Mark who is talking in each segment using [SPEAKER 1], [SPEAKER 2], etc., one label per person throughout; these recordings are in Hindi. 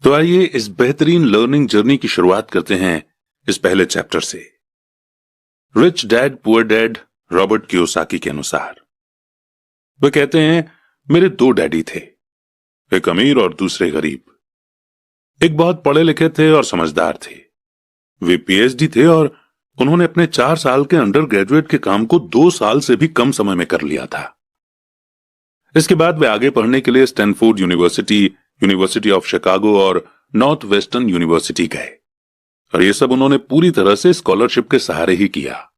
[SPEAKER 1] तो आइए इस बेहतरीन लर्निंग जर्नी की शुरुआत करते हैं इस पहले चैप्टर से। Rich dad poor dad Robert Kiyosaki के अनुसार वे कहते हैं, मेरे दो डैडी थे, एक अमीर और दूसरे गरीब। एक बहुत पढ़े लिखे थे और समझदार थे। वे पीएचडी थे और उन्होंने अपने 4 साल के अंडर ग्रेजुएट के काम को 2 साल से भी कम समय में कर लिया था। इसके बाद वे आगे पढ़ने के लिए Stanford university, university of Chicago और नॉर्थ वेस्टर्न यूनिवर्सिटी गए और ये सब उन्होंने पूरी तरह से स्कॉलरशिप के सहारे ही किया।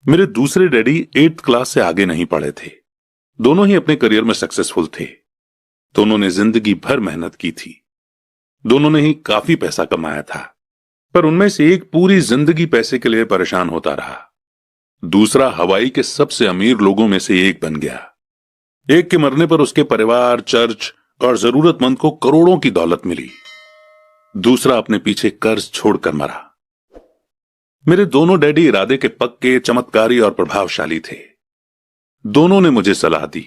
[SPEAKER 1] मेरे दूसरे डैडी 8th क्लास से आगे नहीं पढ़े थे। दोनों ही अपने करियर में सक्सेसफुल थे। दोनों ने जिंदगी भर मेहनत की थी। दोनों ने ही काफी पैसा कमाया था, पर उनमें से एक पूरी जिंदगी पैसे के लिए परेशान होता रहा। दूसरा हवाई के सबसे अमीर लोगों में से एक बन गया। एक के मरने पर उसके परिवार, चर्च और जरूरतमंद को करोड़ों की दौलत मिली। दूसरा अपने पीछे कर्ज छोड़कर मरा। मेरे दोनों डैडी इरादे के पक्के, चमत्कारी और प्रभावशाली थे। दोनों ने मुझे सलाह दी,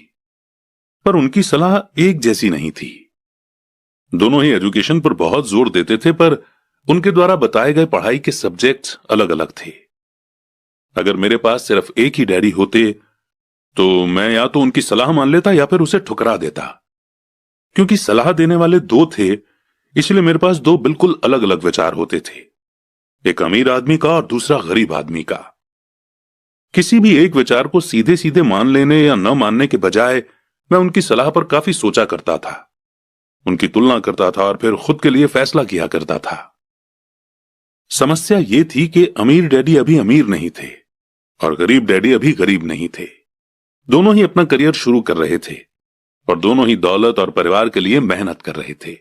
[SPEAKER 1] पर उनकी सलाह एक जैसी नहीं थी। दोनों ही एजुकेशन पर बहुत जोर देते थे, पर उनके द्वारा बताए गए पढ़ाई के सब्जेक्ट्स अलग अलग थे। अगर मेरे पास सिर्फ एक ही डैडी होते तो मैं या तो उनकी सलाह मान लेता या फिर उसे ठुकरा देता। क्योंकि सलाह देने वाले दो थे, इसलिए मेरे पास दो बिल्कुल अलग अलग विचार होते थे, एक अमीर आदमी का और दूसरा गरीब आदमी का। किसी भी एक विचार को सीधे सीधे मान लेने या न मानने के बजाय मैं उनकी सलाह पर काफी सोचा करता था, उनकी तुलना करता था और फिर खुद के लिए फैसला किया करता था। समस्या यह थी कि अमीर डैडी अभी अमीर नहीं थे और गरीब डैडी अभी गरीब नहीं थे। दोनों ही अपना करियर शुरू कर रहे थे और दोनों ही दौलत और परिवार के लिए मेहनत कर रहे थे,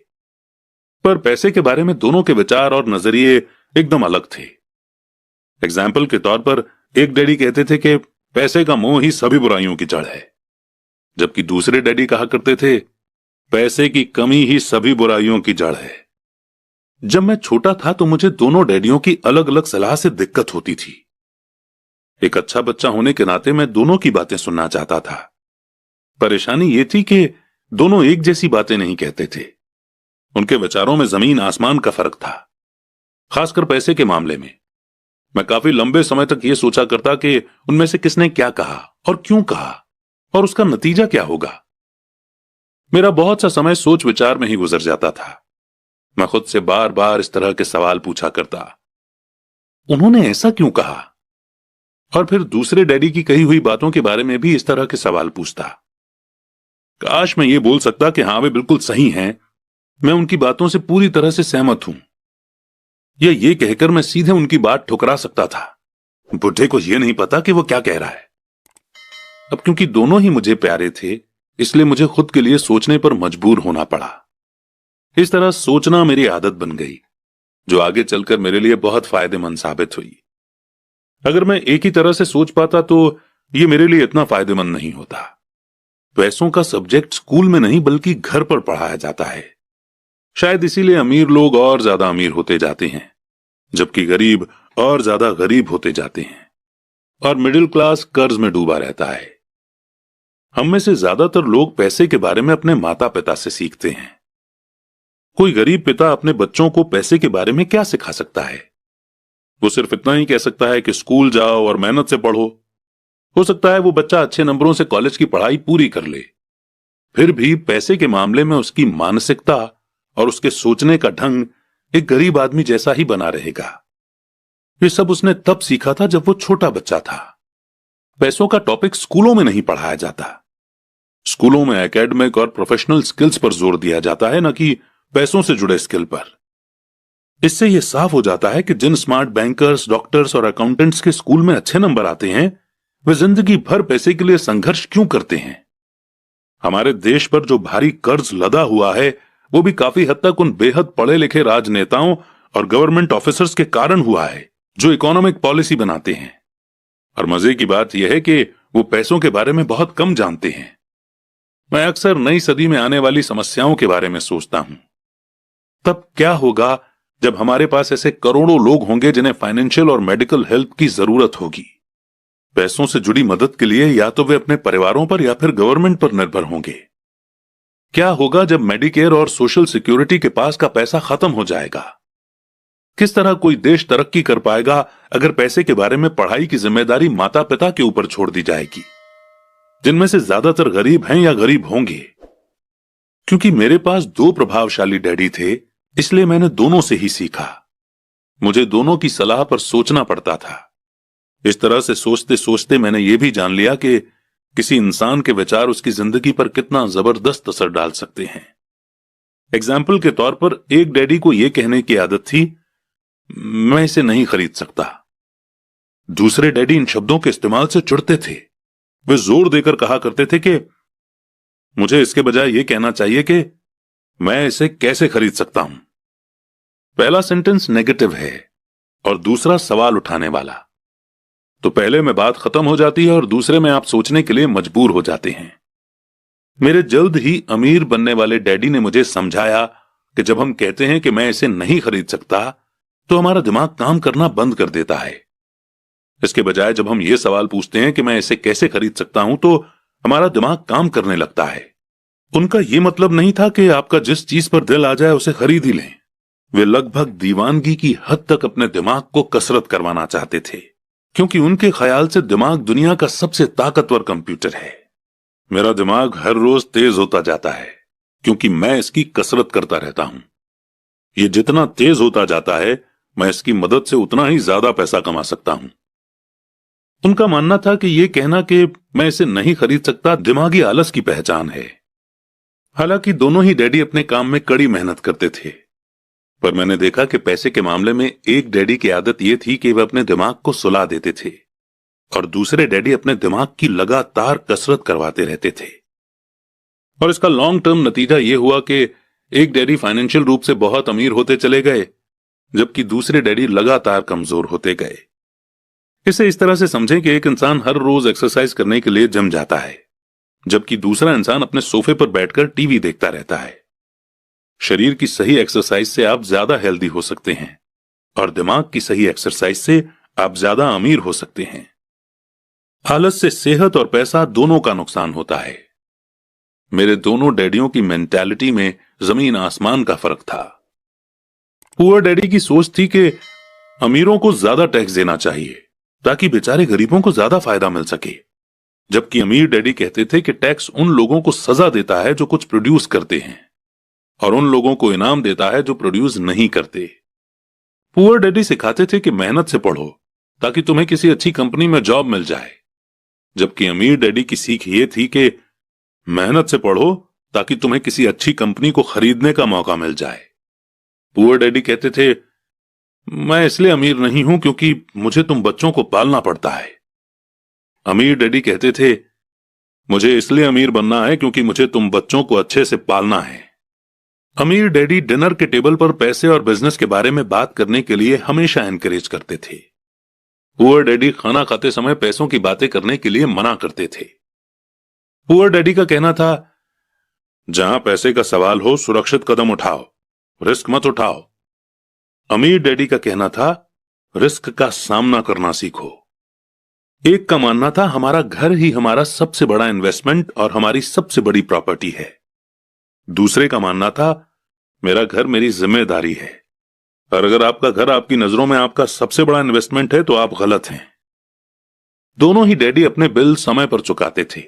[SPEAKER 1] पर पैसे के बारे में दोनों के विचार और नजरिए एकदम अलग थे। एग्जाम्पल के तौर पर एक डैडी कहते थे कि पैसे का मोह ही सभी बुराइयों की जड़ है, जबकि दूसरे डैडी कहा करते थे पैसे की कमी ही सभी बुराइयों की जड़ है। जब मैं छोटा था तो मुझे दोनों डैडियों की अलग अलग सलाह से दिक्कत होती थी। एक अच्छा बच्चा होने के नाते मैं दोनों की बातें सुनना चाहता था। परेशानी यह थी कि दोनों एक जैसी बातें नहीं कहते थे। उनके विचारों में जमीन आसमान का फर्क था, खासकर पैसे के मामले में। मैं काफी लंबे समय तक यह सोचा करता कि उनमें से किसने क्या कहा और क्यों कहा और उसका नतीजा क्या होगा। मेरा बहुत सा समय सोच विचार में ही गुजर जाता था। मैं खुद से बार बार इस तरह के सवाल पूछा करता, उन्होंने ऐसा क्यों कहा? और फिर दूसरे डैडी की कही हुई बातों के बारे में भी इस तरह के सवाल पूछता। काश मैं ये बोल सकता कि हां वे बिल्कुल सही हैं, मैं उनकी बातों से पूरी तरह से सहमत हूं, या ये कहकर मैं सीधे उनकी बात ठुकरा सकता था, बुढ़े को यह नहीं पता कि वो क्या कह रहा है। अब क्योंकि दोनों ही मुझे प्यारे थे, इसलिए मुझे खुद के लिए सोचने पर मजबूर होना पड़ा। इस तरह सोचना मेरी आदत बन गई, जो आगे चलकर मेरे लिए बहुत फायदेमंद साबित हुई। अगर मैं एक ही तरह से सोच पाता तो यह मेरे लिए इतना फायदेमंद नहीं होता। पैसों का सब्जेक्ट स्कूल में नहीं बल्कि घर पर पढ़ाया जाता है। शायद इसीलिए अमीर लोग और ज्यादा अमीर होते जाते हैं, जबकि गरीब और ज्यादा गरीब होते जाते हैं, और मिडिल क्लास कर्ज में डूबा रहता है। हम में से ज्यादातर लोग पैसे के बारे में अपने माता पिता से सीखते हैं। कोई गरीब पिता अपने बच्चों को पैसे के बारे में क्या सिखा सकता है? वो सिर्फ इतना ही कह सकता है कि स्कूल जाओ और मेहनत से पढ़ो। हो सकता है वो बच्चा अच्छे नंबरों से कॉलेज की पढ़ाई पूरी कर ले, फिर भी पैसे के मामले में उसकी मानसिकता और उसके सोचने का ढंग एक गरीब आदमी जैसा ही बना रहेगा। ये सब उसने तब सीखा था जब वो छोटा बच्चा था। पैसों का टॉपिक स्कूलों में नहीं पढ़ाया जाता। स्कूलों में एकेडमिक और प्रोफेशनल स्किल्स पर जोर दिया जाता है, न कि पैसों से जुड़े स्किल पर। इससे यह साफ हो जाता है कि जिन स्मार्ट बैंकर्स, डॉक्टर्स और अकाउंटेंट्स के स्कूल में अच्छे नंबर आते हैं, वे जिंदगी भर पैसे के लिए संघर्ष क्यों करते हैं। हमारे देश पर जो भारी कर्ज लदा हुआ है, वो भी काफी हद तक उन बेहद पढ़े लिखे राजनेताओं और गवर्नमेंट ऑफिसर्स के कारण हुआ है, जो इकोनॉमिक पॉलिसी बनाते हैं। और मजे की बात यह है कि वो पैसों के बारे में बहुत कम जानते हैं। मैं अक्सर नई सदी में आने वाली समस्याओं के बारे में सोचता हूं। तब क्या होगा जब हमारे पास ऐसे करोड़ों लोग होंगे जिन्हें फाइनेंशियल और मेडिकल हेल्प की जरूरत होगी। पैसों से जुड़ी मदद के लिए या तो वे अपने परिवारों पर या फिर गवर्नमेंट पर निर्भर होंगे। क्या होगा जब मेडिकेयर और सोशल सिक्योरिटी के पास का पैसा खत्म हो जाएगा? किस तरह कोई देश तरक्की कर पाएगा अगर पैसे के बारे में पढ़ाई की जिम्मेदारी माता पिता के ऊपर छोड़ दी जाएगी, जिनमें से ज्यादातर गरीब हैं या गरीब होंगे? क्योंकि मेरे पास दो प्रभावशाली डैडी थे, इसलिए मैंने दोनों से ही सीखा। मुझे दोनों की सलाह पर सोचना पड़ता था। इस तरह से सोचते सोचते मैंने यह भी जान लिया कि किसी इंसान के विचार उसकी जिंदगी पर कितना जबरदस्त असर डाल सकते हैं। एग्जाम्पल के तौर पर एक डैडी को यह कहने की आदत थी, मैं इसे नहीं खरीद सकता। दूसरे डैडी इन शब्दों के इस्तेमाल से चिढ़ते थे। वे जोर देकर कहा करते थे कि मुझे इसके बजाय यह कहना चाहिए कि मैं इसे कैसे खरीद सकता हूं। पहला सेंटेंस नेगेटिव है और दूसरा सवाल उठाने वाला। तो पहले में बात खत्म हो जाती है और दूसरे में आप सोचने के लिए मजबूर हो जाते हैं। मेरे जल्द ही अमीर बनने वाले डैडी ने मुझे समझाया कि जब हम कहते हैं कि मैं इसे नहीं खरीद सकता, तो हमारा दिमाग काम करना बंद कर देता है। इसके बजाय जब हम ये सवाल पूछते हैं कि मैं इसे कैसे खरीद सकता हूं, तो हमारा दिमाग काम करने लगता है। उनका यह मतलब नहीं था कि आपका जिस चीज पर दिल आ जाए उसे खरीद ही लें। वे लगभग दीवानगी की हद तक अपने दिमाग को कसरत करवाना चाहते थे, क्योंकि उनके ख्याल से दिमाग दुनिया का सबसे ताकतवर कंप्यूटर है। मेरा दिमाग हर रोज तेज होता जाता है क्योंकि मैं इसकी कसरत करता रहता हूं। यह जितना तेज होता जाता है, मैं इसकी मदद से उतना ही ज्यादा पैसा कमा सकता हूं। उनका मानना था कि यह कहना कि मैं इसे नहीं खरीद सकता दिमागी आलस की पहचान है। हालांकि दोनों ही डैडी अपने काम में कड़ी मेहनत करते थे, पर मैंने देखा कि पैसे के मामले में एक डैडी की आदत यह थी कि वे अपने दिमाग को सुला देते थे और दूसरे डैडी अपने दिमाग की लगातार कसरत करवाते रहते थे। और इसका लॉन्ग टर्म नतीजा यह हुआ कि एक डैडी फाइनेंशियल रूप से बहुत अमीर होते चले गए, जबकि दूसरे डैडी लगातार कमजोर होते गए। इसे इस तरह से समझें कि एक इंसान हर रोज एक्सरसाइज करने के लिए जिम जाता है, जबकि दूसरा इंसान अपने सोफे पर बैठकर टीवी देखता रहता है। शरीर की सही एक्सरसाइज से आप ज्यादा हेल्दी हो सकते हैं और दिमाग की सही एक्सरसाइज से आप ज्यादा अमीर हो सकते हैं। आलस से सेहत और पैसा दोनों का नुकसान होता है। मेरे दोनों डैडियों की मेंटालिटी में जमीन आसमान का फर्क था। पुअर डैडी की सोच थी कि अमीरों को ज्यादा टैक्स देना चाहिए ताकि बेचारे गरीबों को ज्यादा फायदा मिल सके, जबकि अमीर डैडी कहते थे कि टैक्स उन लोगों को सजा देता है जो कुछ प्रोड्यूस करते हैं और उन लोगों को इनाम देता है जो प्रोड्यूस नहीं करते। पुअर डैडी सिखाते थे कि मेहनत से पढ़ो ताकि तुम्हें किसी अच्छी कंपनी में जॉब मिल जाए, जबकि अमीर डैडी की सीख ये थी कि मेहनत से पढ़ो ताकि तुम्हें किसी अच्छी कंपनी को खरीदने का मौका मिल जाए। पुअर डैडी कहते थे, मैं इसलिए अमीर नहीं हूं क्योंकि मुझे तुम बच्चों को पालना पड़ता है। अमीर डैडी कहते थे, मुझे इसलिए अमीर बनना है क्योंकि मुझे तुम बच्चों को अच्छे से पालना है। अमीर डैडी डिनर के टेबल पर पैसे और बिजनेस के बारे में बात करने के लिए हमेशा एनकरेज करते थे। पुअर डैडी खाना खाते समय पैसों की बातें करने के लिए मना करते थे। पुअर डैडी का कहना था, जहां पैसे का सवाल हो सुरक्षित कदम उठाओ, रिस्क मत उठाओ। अमीर डैडी का कहना था, रिस्क का सामना करना सीखो। एक का मानना था, हमारा घर ही हमारा सबसे बड़ा इन्वेस्टमेंट और हमारी सबसे बड़ी प्रॉपर्टी है। दूसरे का मानना था, मेरा घर मेरी जिम्मेदारी है, और अगर आपका घर आपकी नजरों में आपका सबसे बड़ा इन्वेस्टमेंट है तो आप गलत हैं। दोनों ही डैडी अपने बिल समय पर चुकाते थे,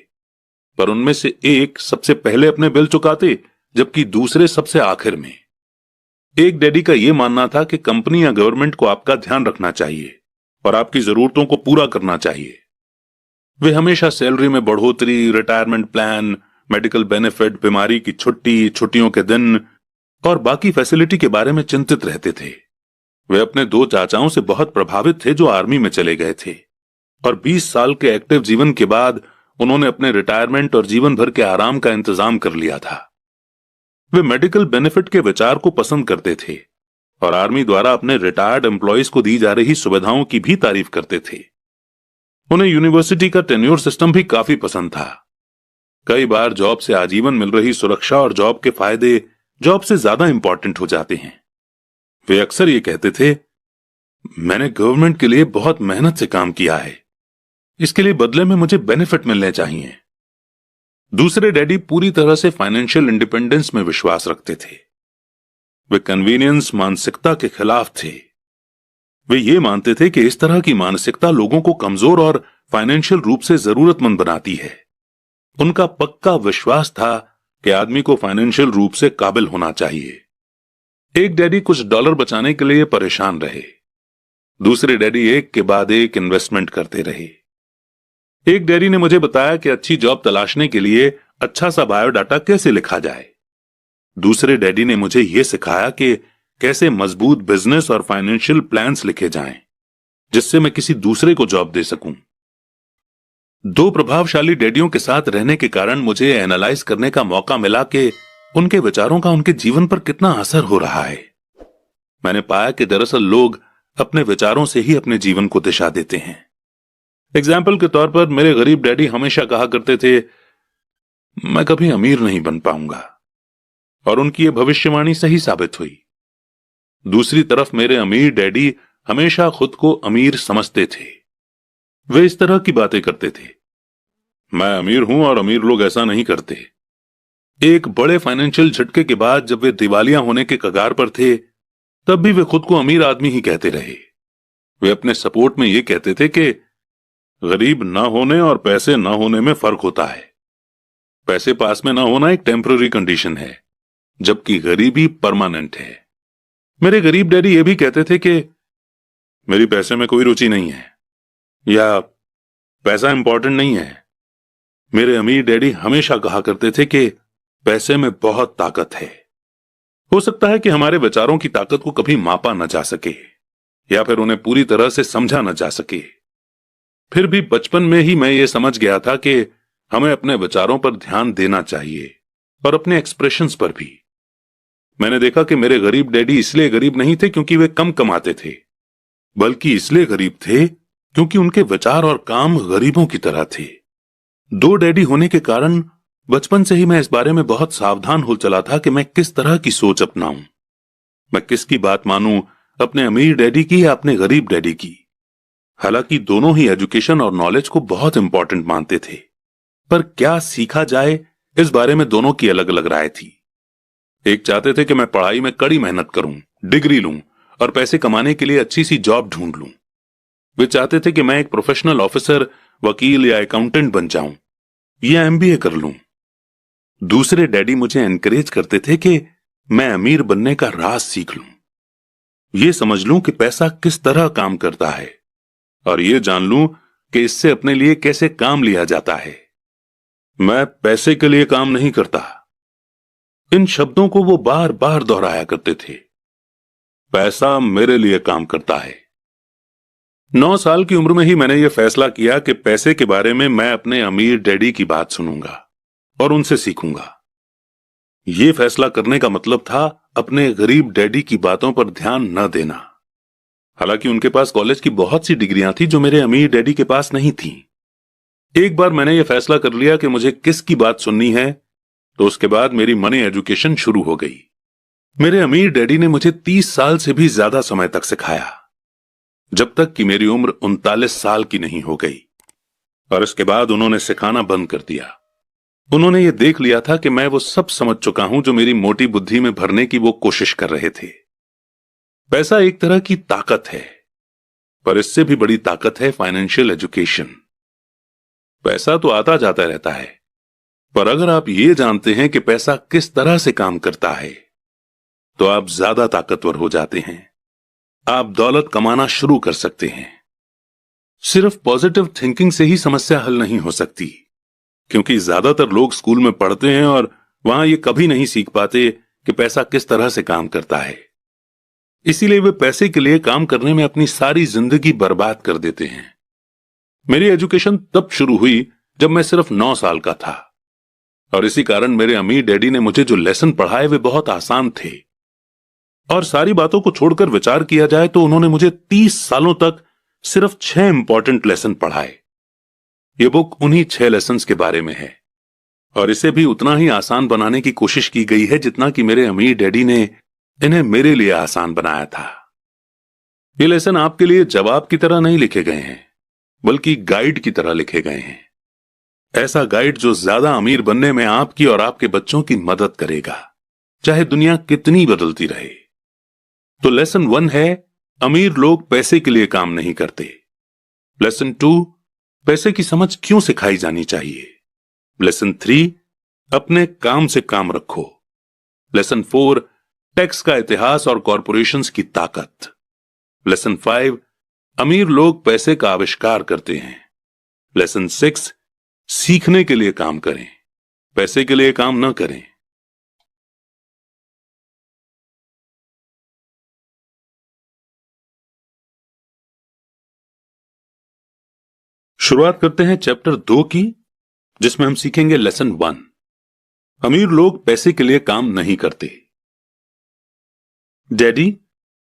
[SPEAKER 1] पर उनमें से एक सबसे पहले अपने बिल चुकाते जबकि दूसरे सबसे आखिर में। एक डैडी का यह मानना था कि कंपनी या गवर्नमेंट को आपका ध्यान रखना चाहिए और आपकी जरूरतों को पूरा करना चाहिए। वे हमेशा सैलरी में बढ़ोतरी, रिटायरमेंट प्लान, मेडिकल बेनिफिट, बीमारी की छुट्टी, छुट्टियों के दिन और बाकी फैसिलिटी के बारे में चिंतित रहते थे। वे अपने दो चाचाओं से बहुत प्रभावित थे जो आर्मी में चले गए थे, और 20 साल के एक्टिव जीवन के बाद उन्होंने अपने रिटायरमेंट और जीवन भर के आराम का इंतजाम कर लिया था। वे मेडिकल बेनिफिट के विचार को पसंद करते थे और आर्मी द्वारा अपने रिटायर्ड एम्प्लॉयज को दी जा रही सुविधाओं की भी तारीफ करते थे। उन्हें यूनिवर्सिटी का टेन्योर सिस्टम भी काफी पसंद था। कई बार जॉब से आजीवन मिल रही सुरक्षा और जॉब के फायदे जॉब से ज्यादा इंपॉर्टेंट हो जाते हैं। वे अक्सर ये कहते थे, मैंने गवर्नमेंट के लिए बहुत मेहनत से काम किया है, इसके लिए बदले में मुझे बेनिफिट मिलने चाहिए। दूसरे डैडी पूरी तरह से फाइनेंशियल इंडिपेंडेंस में विश्वास रखते थे। वे कन्वीनियंस मानसिकता के खिलाफ थे। वे ये मानते थे कि इस तरह की मानसिकता लोगों को कमजोर और फाइनेंशियल रूप से जरूरतमंद बनाती है। उनका पक्का विश्वास था कि आदमी को फाइनेंशियल रूप से काबिल होना चाहिए। एक डैडी कुछ डॉलर बचाने के लिए परेशान रहे। दूसरे डैडी एक के बाद एक इन्वेस्टमेंट करते रहे। एक डैडी ने मुझे बताया कि अच्छी जॉब तलाशने के लिए अच्छा सा बायोडाटा कैसे लिखा जाए। दूसरे डैडी ने मुझे यह सिखाया कि कैसे मजबूत बिजनेस और फाइनेंशियल प्लान्स लिखे जाएं, जिससे मैं किसी दूसरे को जॉब दे सकूं। दो प्रभावशाली डैडियों के साथ रहने के कारण मुझे एनालाइज करने का मौका मिला कि उनके विचारों का उनके जीवन पर कितना असर हो रहा है। मैंने पाया कि दरअसल लोग अपने विचारों से ही अपने जीवन को दिशा देते हैं। एग्जाम्पल के तौर पर मेरे गरीब डैडी हमेशा कहा करते थे, मैं कभी अमीर नहीं बन पाऊंगा, और उनकी यह भविष्यवाणी सही साबित हुई। दूसरी तरफ मेरे अमीर डैडी हमेशा खुद को अमीर समझते थे। वे इस तरह की बातें करते थे, मैं अमीर हूं और अमीर लोग ऐसा नहीं करते। एक बड़े फाइनेंशियल झटके के बाद जब वे दिवालिया होने के कगार पर थे, तब भी वे खुद को अमीर आदमी ही कहते रहे। वे अपने सपोर्ट में यह कहते थे कि गरीब ना होने और पैसे ना होने में फर्क होता है। पैसे पास में ना होना एक टेम्पररी कंडीशन है, जबकि गरीबी परमानेंट है। मेरे गरीब डैडी ये भी कहते थे कि मेरी पैसे में कोई रुचि नहीं है, या पैसा इंपॉर्टेंट नहीं है। मेरे अमीर डैडी हमेशा कहा करते थे कि पैसे में बहुत ताकत है। हो सकता है कि हमारे विचारों की ताकत को कभी मापा न जा सके, या फिर उन्हें पूरी तरह से समझा न जा सके। फिर भी बचपन में ही मैं ये समझ गया था कि हमें अपने विचारों पर ध्यान देना चाहिए, और अपने एक्सप्रेशंस पर भी। मैंने देखा कि मेरे गरीब डैडी इसलिए गरीब नहीं थे क्योंकि वे कम कमाते थे, बल्कि इसलिए गरीब थे क्योंकि उनके विचार और काम गरीबों की तरह थे। दो डैडी होने के कारण बचपन से ही मैं इस बारे में बहुत सावधान हो चला था कि मैं किस तरह की सोच अपनाऊं। मैं किसकी बात मानूं, अपने अमीर डैडी की या अपने गरीब डैडी की। हालांकि दोनों ही एजुकेशन और नॉलेज को बहुत इंपॉर्टेंट मानते थे, पर क्या सीखा जाए इस बारे में दोनों की अलग अलग राय थी। एक चाहते थे कि मैं पढ़ाई में कड़ी मेहनत करूं, डिग्री लूं और पैसे कमाने के लिए अच्छी सी जॉब ढूंढ लूं। वे चाहते थे कि मैं एक प्रोफेशनल ऑफिसर, वकील या अकाउंटेंट बन जाऊं या एमबीए कर लूं। दूसरे डैडी मुझे एनकरेज करते थे कि मैं अमीर बनने का राज सीख लूं, यह समझ लूं कि पैसा किस तरह काम करता है, और यह जान लूं कि इससे अपने लिए कैसे काम लिया जाता है। मैं पैसे के लिए काम नहीं करता। इन शब्दों को वो बार बार दोहराया करते थे। पैसा मेरे लिए काम करता है। 9 साल की उम्र में ही मैंने यह फैसला किया कि पैसे के बारे में मैं अपने अमीर डैडी की बात सुनूंगा और उनसे सीखूंगा। यह फैसला करने का मतलब था अपने गरीब डैडी की बातों पर ध्यान न देना। हालांकि उनके पास कॉलेज की बहुत सी डिग्रियां थी जो मेरे अमीर डैडी के पास नहीं थीं। एक बार मैंने यह फैसला कर लिया कि मुझे किसकी बात सुननी है, तो उसके बाद मेरी मनी एजुकेशन शुरू हो गई। मेरे अमीर डैडी ने मुझे 30 साल से भी ज्यादा समय तक सिखाया, जब तक कि मेरी उम्र 39 साल की नहीं हो गई, और इसके बाद उन्होंने सिखाना बंद कर दिया। उन्होंने ये देख लिया था कि मैं वो सब समझ चुका हूं जो मेरी मोटी बुद्धि में भरने की वो कोशिश कर रहे थे। पैसा एक तरह की ताकत है, पर इससे भी बड़ी ताकत है फाइनेंशियल एजुकेशन। पैसा तो आता जाता रहता है, पर अगर आप ये जानते हैं कि पैसा किस तरह से काम करता है, तो आप ज्यादा ताकतवर हो जाते हैं। आप दौलत कमाना शुरू कर सकते हैं। सिर्फ पॉजिटिव थिंकिंग से ही समस्या हल नहीं हो सकती, क्योंकि ज्यादातर लोग स्कूल में पढ़ते हैं और वहां ये कभी नहीं सीख पाते कि पैसा किस तरह से काम करता है। इसीलिए वे पैसे के लिए काम करने में अपनी सारी जिंदगी बर्बाद कर देते हैं। मेरी एजुकेशन तब शुरू हुई जब मैं सिर्फ 9 साल का था, और इसी कारण मेरे अमीर डैडी ने मुझे जो लेसन पढ़ाए वे बहुत आसान थे। और सारी बातों को छोड़कर विचार किया जाए तो उन्होंने मुझे 30 सालों तक सिर्फ 6 इंपॉर्टेंट लेसन पढ़ाए। यह बुक उन्हीं 6 लेसन्स के बारे में है, और इसे भी उतना ही आसान बनाने की कोशिश की गई है जितना कि मेरे अमीर डैडी ने इन्हें मेरे लिए आसान बनाया था। ये लेसन आपके लिए जवाब की तरह नहीं लिखे गए हैं, बल्कि गाइड की तरह लिखे गए हैं। ऐसा गाइड जो ज्यादा अमीर बनने में आपकी और आपके बच्चों की मदद करेगा, चाहे दुनिया कितनी बदलती रहे। तो लेसन 1 है, अमीर लोग पैसे के लिए काम नहीं करते। लेसन 2, पैसे की समझ क्यों सिखाई जानी चाहिए। लेसन 3, अपने काम से काम रखो। लेसन 4, टैक्स का इतिहास और कॉरपोरेशंस की ताकत। लेसन 5, अमीर लोग पैसे का आविष्कार करते हैं। लेसन 6, सीखने के लिए काम करें, पैसे के लिए काम न करें। शुरुआत करते हैं चैप्टर 2 की, जिसमें हम सीखेंगे लेसन 1, अमीर लोग पैसे के लिए काम नहीं करते। डैडी,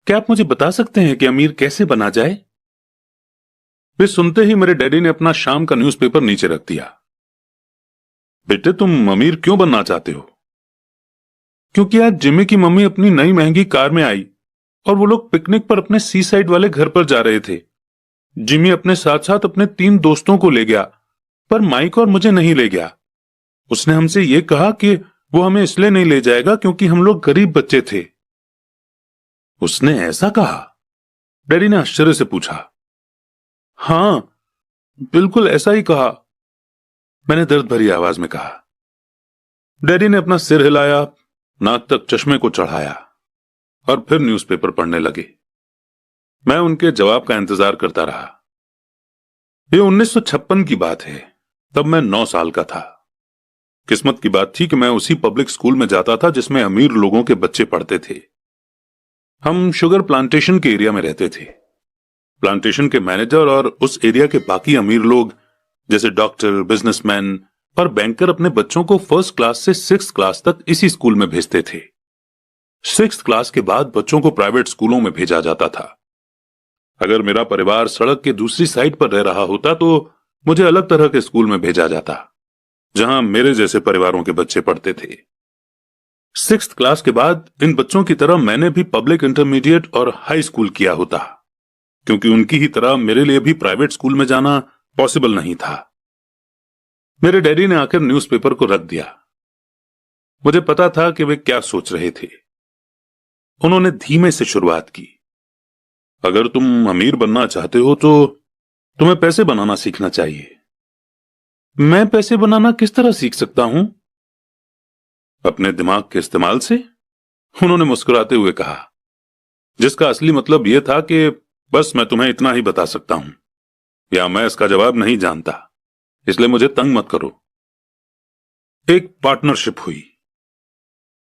[SPEAKER 1] क्या आप मुझे बता सकते हैं कि अमीर कैसे बना जाए? वे सुनते ही मेरे डैडी ने अपना शाम का न्यूज़पेपर नीचे रख दिया। बेटे, तुम अमीर क्यों बनना चाहते हो? क्योंकि आज जिमी की मम्मी अपनी नई महंगी कार में आई और वो लोग पिकनिक पर अपने सी साइड वाले घर पर जा रहे थे। जिमी अपने साथ साथ अपने 3 दोस्तों को ले गया, पर माइक और मुझे नहीं ले गया। उसने हमसे ये कहा कि वो हमें इसलिए नहीं ले जाएगा क्योंकि हम लोग गरीब बच्चे थे। उसने ऐसा कहा? डैडी ने आश्चर्य से पूछा। हां, बिल्कुल ऐसा ही कहा, मैंने दर्द भरी आवाज में कहा। डैडी ने अपना सिर हिलाया, नाक तक चश्मे को चढ़ाया और फिर न्यूज़पेपर पढ़ने लगे। मैं उनके जवाब का इंतजार करता रहा। यह 1956 की बात है, तब मैं 9 साल का था। किस्मत की बात थी कि मैं उसी पब्लिक स्कूल में जाता था जिसमें अमीर लोगों के बच्चे पढ़ते थे। हम शुगर प्लांटेशन के एरिया में रहते थे। प्लांटेशन के मैनेजर और उस एरिया के बाकी अमीर लोग जैसे डॉक्टर, बिजनेसमैन और बैंकर अपने बच्चों को 1st क्लास से 6th क्लास तक इसी स्कूल में भेजते थे। 6th क्लास के बाद बच्चों को प्राइवेट स्कूलों में भेजा जाता था। अगर मेरा परिवार सड़क के दूसरी साइड पर रह रहा होता तो मुझे अलग तरह के स्कूल में भेजा जाता, जहां मेरे जैसे परिवारों के बच्चे पढ़ते थे। 6th क्लास के बाद इन बच्चों की तरह मैंने भी पब्लिक इंटरमीडिएट और हाई स्कूल किया होता, क्योंकि उनकी ही तरह मेरे लिए भी प्राइवेट स्कूल में जाना पॉसिबल नहीं था। मेरे डैडी ने आकर न्यूज़पेपर को रख दिया। मुझे पता था कि वे क्या सोच रहे थे। उन्होंने धीमे से शुरुआत की। अगर तुम अमीर बनना चाहते हो तो तुम्हें पैसे बनाना सीखना चाहिए। मैं पैसे बनाना किस तरह सीख सकता हूं? अपने दिमाग के इस्तेमाल से, उन्होंने मुस्कुराते हुए कहा, जिसका असली मतलब यह था कि बस मैं तुम्हें इतना ही बता सकता हूं, या मैं इसका जवाब नहीं जानता, इसलिए मुझे तंग मत करो। एक पार्टनरशिप हुई।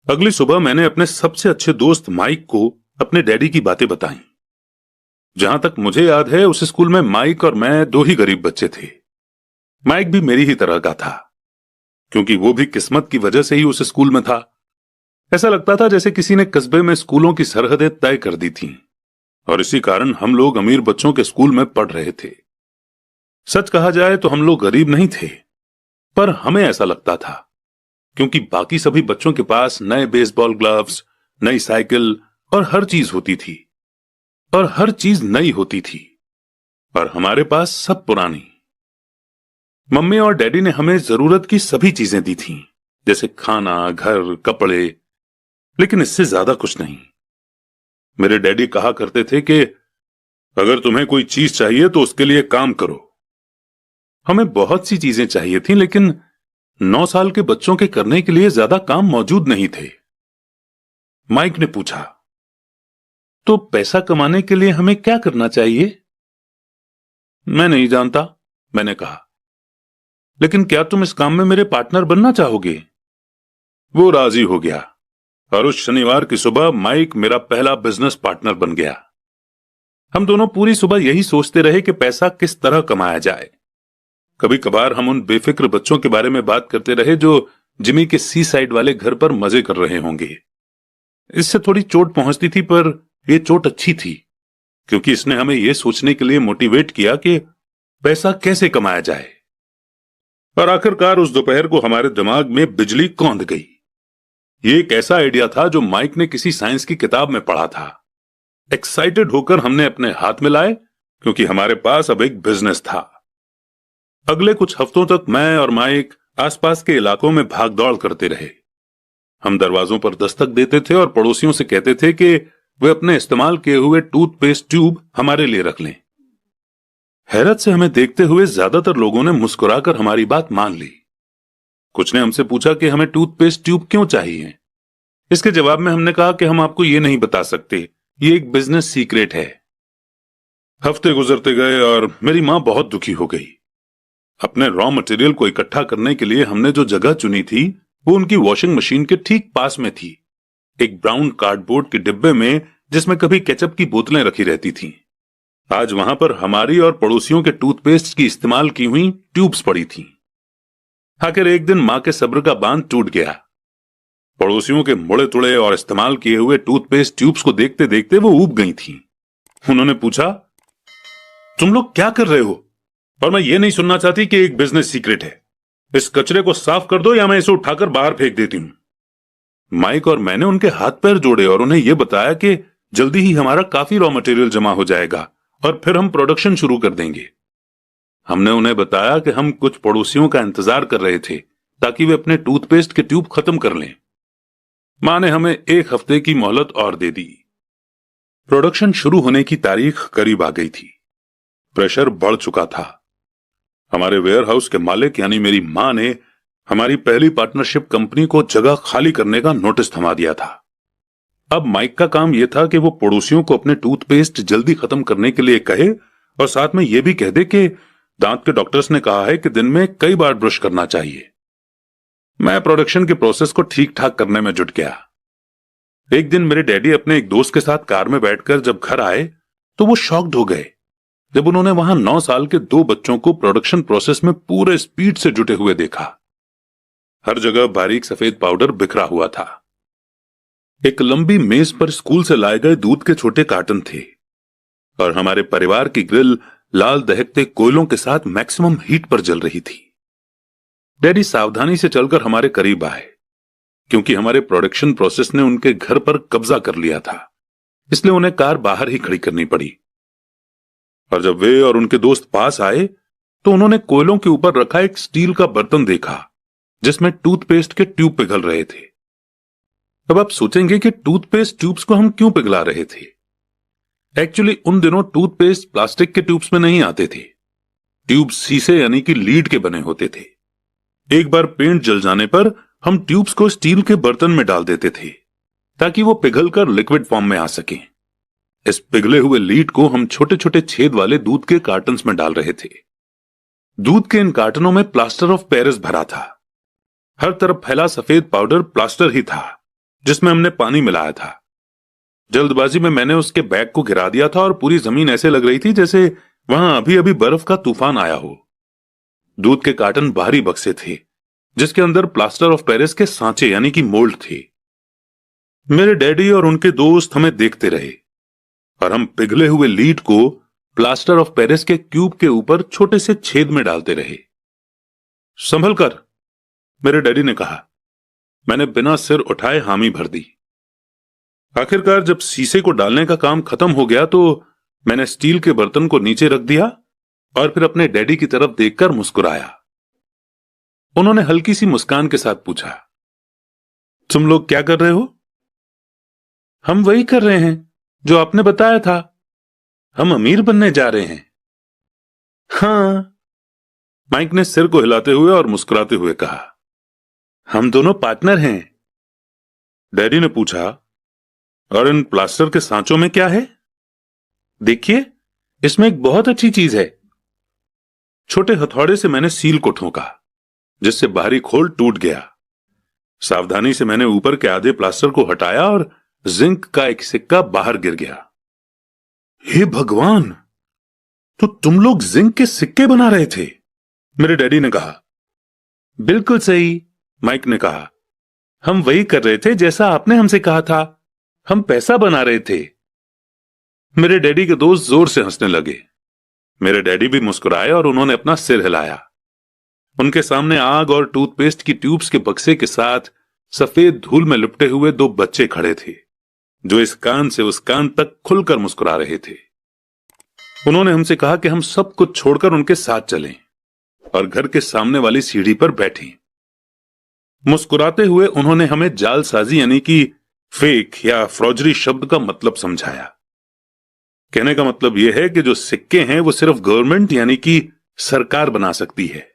[SPEAKER 1] अगली सुबह मैंने अपने सबसे अच्छे दोस्त माइक को अपने डैडी की बातें बताई। जहां तक मुझे याद है, उस स्कूल में माइक और मैं 2 ही गरीब बच्चे थे। माइक भी मेरी ही तरह का था, क्योंकि वो भी किस्मत की वजह से ही उस स्कूल में था। ऐसा लगता था जैसे किसी ने कस्बे में स्कूलों की सरहदें तय कर दी थीं, और इसी कारण हम लोग अमीर बच्चों के स्कूल में पढ़ रहे थे। सच कहा जाए तो हम लोग गरीब नहीं थे, पर हमें ऐसा लगता था, क्योंकि बाकी सभी बच्चों के पास नए बेसबॉल ग्लव्स, नई साइकिल और हर चीज होती थी, और हर चीज नई होती थी, और हमारे पास सब पुरानी। मम्मी और डैडी ने हमें जरूरत की सभी चीजें दी थीं, जैसे खाना, घर, कपड़े, लेकिन इससे ज्यादा कुछ नहीं। मेरे डैडी कहा करते थे कि अगर तुम्हें कोई चीज चाहिए तो उसके लिए काम करो। हमें बहुत सी चीजें चाहिए थीं, लेकिन 9 साल के बच्चों के करने के लिए ज्यादा काम मौजूद नहीं थे। माइक ने पूछा, तो पैसा कमाने के लिए हमें क्या करना चाहिए? मैं नहीं जानता, मैंने कहा, लेकिन क्या तुम इस काम में मेरे पार्टनर बनना चाहोगे? वो राजी हो गया, और उस शनिवार की सुबह माइक मेरा पहला बिजनेस पार्टनर बन गया। हम दोनों पूरी सुबह यही सोचते रहे कि पैसा किस तरह कमाया जाए। कभी कभार हम उन बेफिक्र बच्चों के बारे में बात करते रहे जो जिमी के सी साइड वाले घर पर मजे कर रहे होंगे। इससे थोड़ी चोट पहुंचती थी, पर यह चोट अच्छी थी, क्योंकि इसने हमें यह सोचने के लिए मोटिवेट किया कि पैसा कैसे कमाया जाए। और आखिरकार उस दोपहर को हमारे दिमाग में बिजली कौंध गई। ये एक ऐसा आइडिया था जो माइक ने किसी साइंस की किताब में पढ़ा था। एक्साइटेड होकर हमने अपने हाथ में लाए, क्योंकि हमारे पास अब एक बिजनेस था। अगले कुछ हफ्तों तक मैं और माइक आसपास के इलाकों में भाग दौड़ करते रहे। हम दरवाजों पर दस्तक देते थे और पड़ोसियों से कहते थे कि वे अपने इस्तेमाल किए हुए टूथपेस्ट ट्यूब हमारे लिए रख लें। हैरत से हमें देखते हुए ज्यादातर लोगों ने मुस्कुराकर हमारी बात मान ली। कुछ ने हमसे पूछा कि हमें टूथपेस्ट ट्यूब क्यों चाहिए। इसके जवाब में हमने कहा कि हम आपको ये नहीं बता सकते, ये एक बिजनेस सीक्रेट है। हफ्ते गुजरते गए और मेरी मां बहुत दुखी हो गई। अपने रॉ मटेरियल को इकट्ठा करने के लिए हमने जो जगह चुनी थी वो उनकी वॉशिंग मशीन के ठीक पास में थी, एक ब्राउन कार्डबोर्ड के डिब्बे में जिसमें कभी केचप की बोतलें रखी रहती थीं। आज वहां पर हमारी और पड़ोसियों के टूथपेस्ट की इस्तेमाल की हुई ट्यूब्स पड़ी थीं। आखिर एक दिन मां के सब्र का बांध टूट गया। पड़ोसियों के मुड़े तुड़े और इस्तेमाल किए हुए टूथपेस्ट ट्यूब्स को देखते देखते वो ऊब गई थीं। उन्होंने पूछा, तुम लोग क्या कर रहे हो? और मैं ये नहीं सुनना चाहती कि एक बिजनेस सीक्रेट है। इस कचरे को साफ कर दो या मैं इसे उठाकर बाहर फेंक देती हूं। माइक और मैंने उनके हाथ पैर जोड़े और उन्हें यह बताया कि जल्दी ही हमारा काफी रॉ मटेरियल जमा हो जाएगा और फिर हम प्रोडक्शन शुरू कर देंगे। हमने उन्हें बताया कि हम कुछ पड़ोसियों का इंतजार कर रहे थे ताकि वे अपने टूथपेस्ट के ट्यूब खत्म कर लें। मां ने हमें एक हफ्ते की मोहलत और दे दी। प्रोडक्शन शुरू होने की तारीख करीब आ गई थी। प्रेशर बढ़ चुका था। हमारे वेयरहाउस के मालिक यानी मेरी मां ने हमारी पहली पार्टनरशिप कंपनी को जगह खाली करने का नोटिस थमा दिया था। अब माइक का काम यह था कि वो पड़ोसियों को अपने टूथपेस्ट जल्दी खत्म करने के लिए कहे और साथ में यह भी कह दे कि दांत के डॉक्टर्स ने कहा है कि दिन में कई बार ब्रश करना चाहिए। मैं प्रोडक्शन के प्रोसेस को ठीक ठाक करने में जुट गया। एक दिन मेरे डैडी अपने एक दोस्त के साथ कार में बैठकर जब घर आए तो वो शॉक्ड हो गए जब उन्होंने वहां 9 साल के 2 बच्चों को प्रोडक्शन प्रोसेस में पूरे स्पीड से जुटे हुए देखा। हर जगह बारीक सफेद पाउडर बिखरा हुआ था। एक लंबी मेज पर स्कूल से लाए गए दूध के छोटे कार्टन थे और हमारे परिवार की ग्रिल लाल दहकते कोयलों के साथ मैक्सिमम हीट पर जल रही थी। डैडी सावधानी से चलकर हमारे करीब आए क्योंकि हमारे प्रोडक्शन प्रोसेस ने उनके घर पर कब्जा कर लिया था, इसलिए उन्हें कार बाहर ही खड़ी करनी पड़ी। और जब वे और उनके दोस्त पास आए तो उन्होंने कोयलों के ऊपर रखा एक स्टील का बर्तन देखा जिसमें टूथपेस्ट के ट्यूब पिघल रहे थे। अब आप सोचेंगे कि टूथपेस्ट ट्यूब्स को हम क्यों पिघला रहे थे। एक्चुअली उन दिनों टूथपेस्ट प्लास्टिक के ट्यूब्स में नहीं आते थे। ट्यूब्स शीशे यानी कि लीड के बने होते थे। एक बार पेंट जल जाने पर हम ट्यूब्स को स्टील के बर्तन में डाल देते थे ताकि वो पिघलकर लिक्विड फॉर्म में आ सके। इस पिघले हुए लीड को हम छोटे छोटे छेद वाले दूध के कार्टन्स में डाल रहे थे। दूध के इन कार्टनों में प्लास्टर ऑफ पेरिस भरा था। हर तरफ फैला सफेद पाउडर प्लास्टर ही था जिसमें हमने पानी मिलाया था। जल्दबाजी में मैंने उसके बैग को गिरा दिया था और पूरी जमीन ऐसे लग रही थी जैसे वहां अभी अभी बर्फ का तूफान आया हो। दूध के कार्टन बाहरी बक्से थे जिसके अंदर प्लास्टर ऑफ पेरिस के सांचे यानी कि मोल्ड थे। मेरे डैडी और उनके दोस्त हमें देखते रहे और हम पिघले हुए लीड को प्लास्टर ऑफ पेरिस के क्यूब के ऊपर छोटे से छेद में डालते रहे। संभल कर, मेरे डैडी ने कहा। मैंने बिना सिर उठाए हामी भर दी। आखिरकार जब शीशे को डालने का काम खत्म हो गया तो मैंने स्टील के बर्तन को नीचे रख दिया और फिर अपने डैडी की तरफ देखकर मुस्कुराया। उन्होंने हल्की सी मुस्कान के साथ पूछा, तुम लोग क्या कर रहे हो? हम वही कर रहे हैं जो आपने बताया था। हम अमीर बनने जा रहे हैं। हां, माइक ने सिर को हिलाते हुए और मुस्कुराते हुए कहा। हम दोनों पार्टनर हैं। डैडी ने पूछा, और इन प्लास्टर के सांचों में क्या है? देखिए, इसमें एक बहुत अच्छी चीज है। छोटे हथौड़े से मैंने सील को ठोका जिससे बाहरी खोल टूट गया। सावधानी से मैंने ऊपर के आधे प्लास्टर को हटाया और जिंक का एक सिक्का बाहर गिर गया। हे भगवान, तो तुम लोग जिंक के सिक्के बना रहे थे? मेरे डैडी ने कहा। बिल्कुल सही, माइक ने कहा। हम वही कर रहे थे जैसा आपने हमसे कहा था। हम पैसा बना रहे थे। मेरे डैडी के दोस्त जोर से हंसने लगे। मेरे डैडी भी मुस्कुराए और उन्होंने अपना सिर हिलाया। उनके सामने आग और टूथपेस्ट की ट्यूब्स के बक्से के साथ सफेद धूल में लिपटे हुए 2 बच्चे खड़े थे जो इस कान से उस कान तक खुलकर मुस्कुरा रहे थे। उन्होंने हमसे कहा कि हम सब कुछ छोड़कर उनके साथ चलें। और घर के सामने वाली सीढ़ी पर बैठी। मुस्कुराते हुए उन्होंने हमें जालसाजी यानी कि फेक या फ्रॉजरी शब्द का मतलब समझाया। कहने का मतलब यह है कि जो सिक्के हैं वो सिर्फ गवर्नमेंट यानी कि सरकार बना सकती है,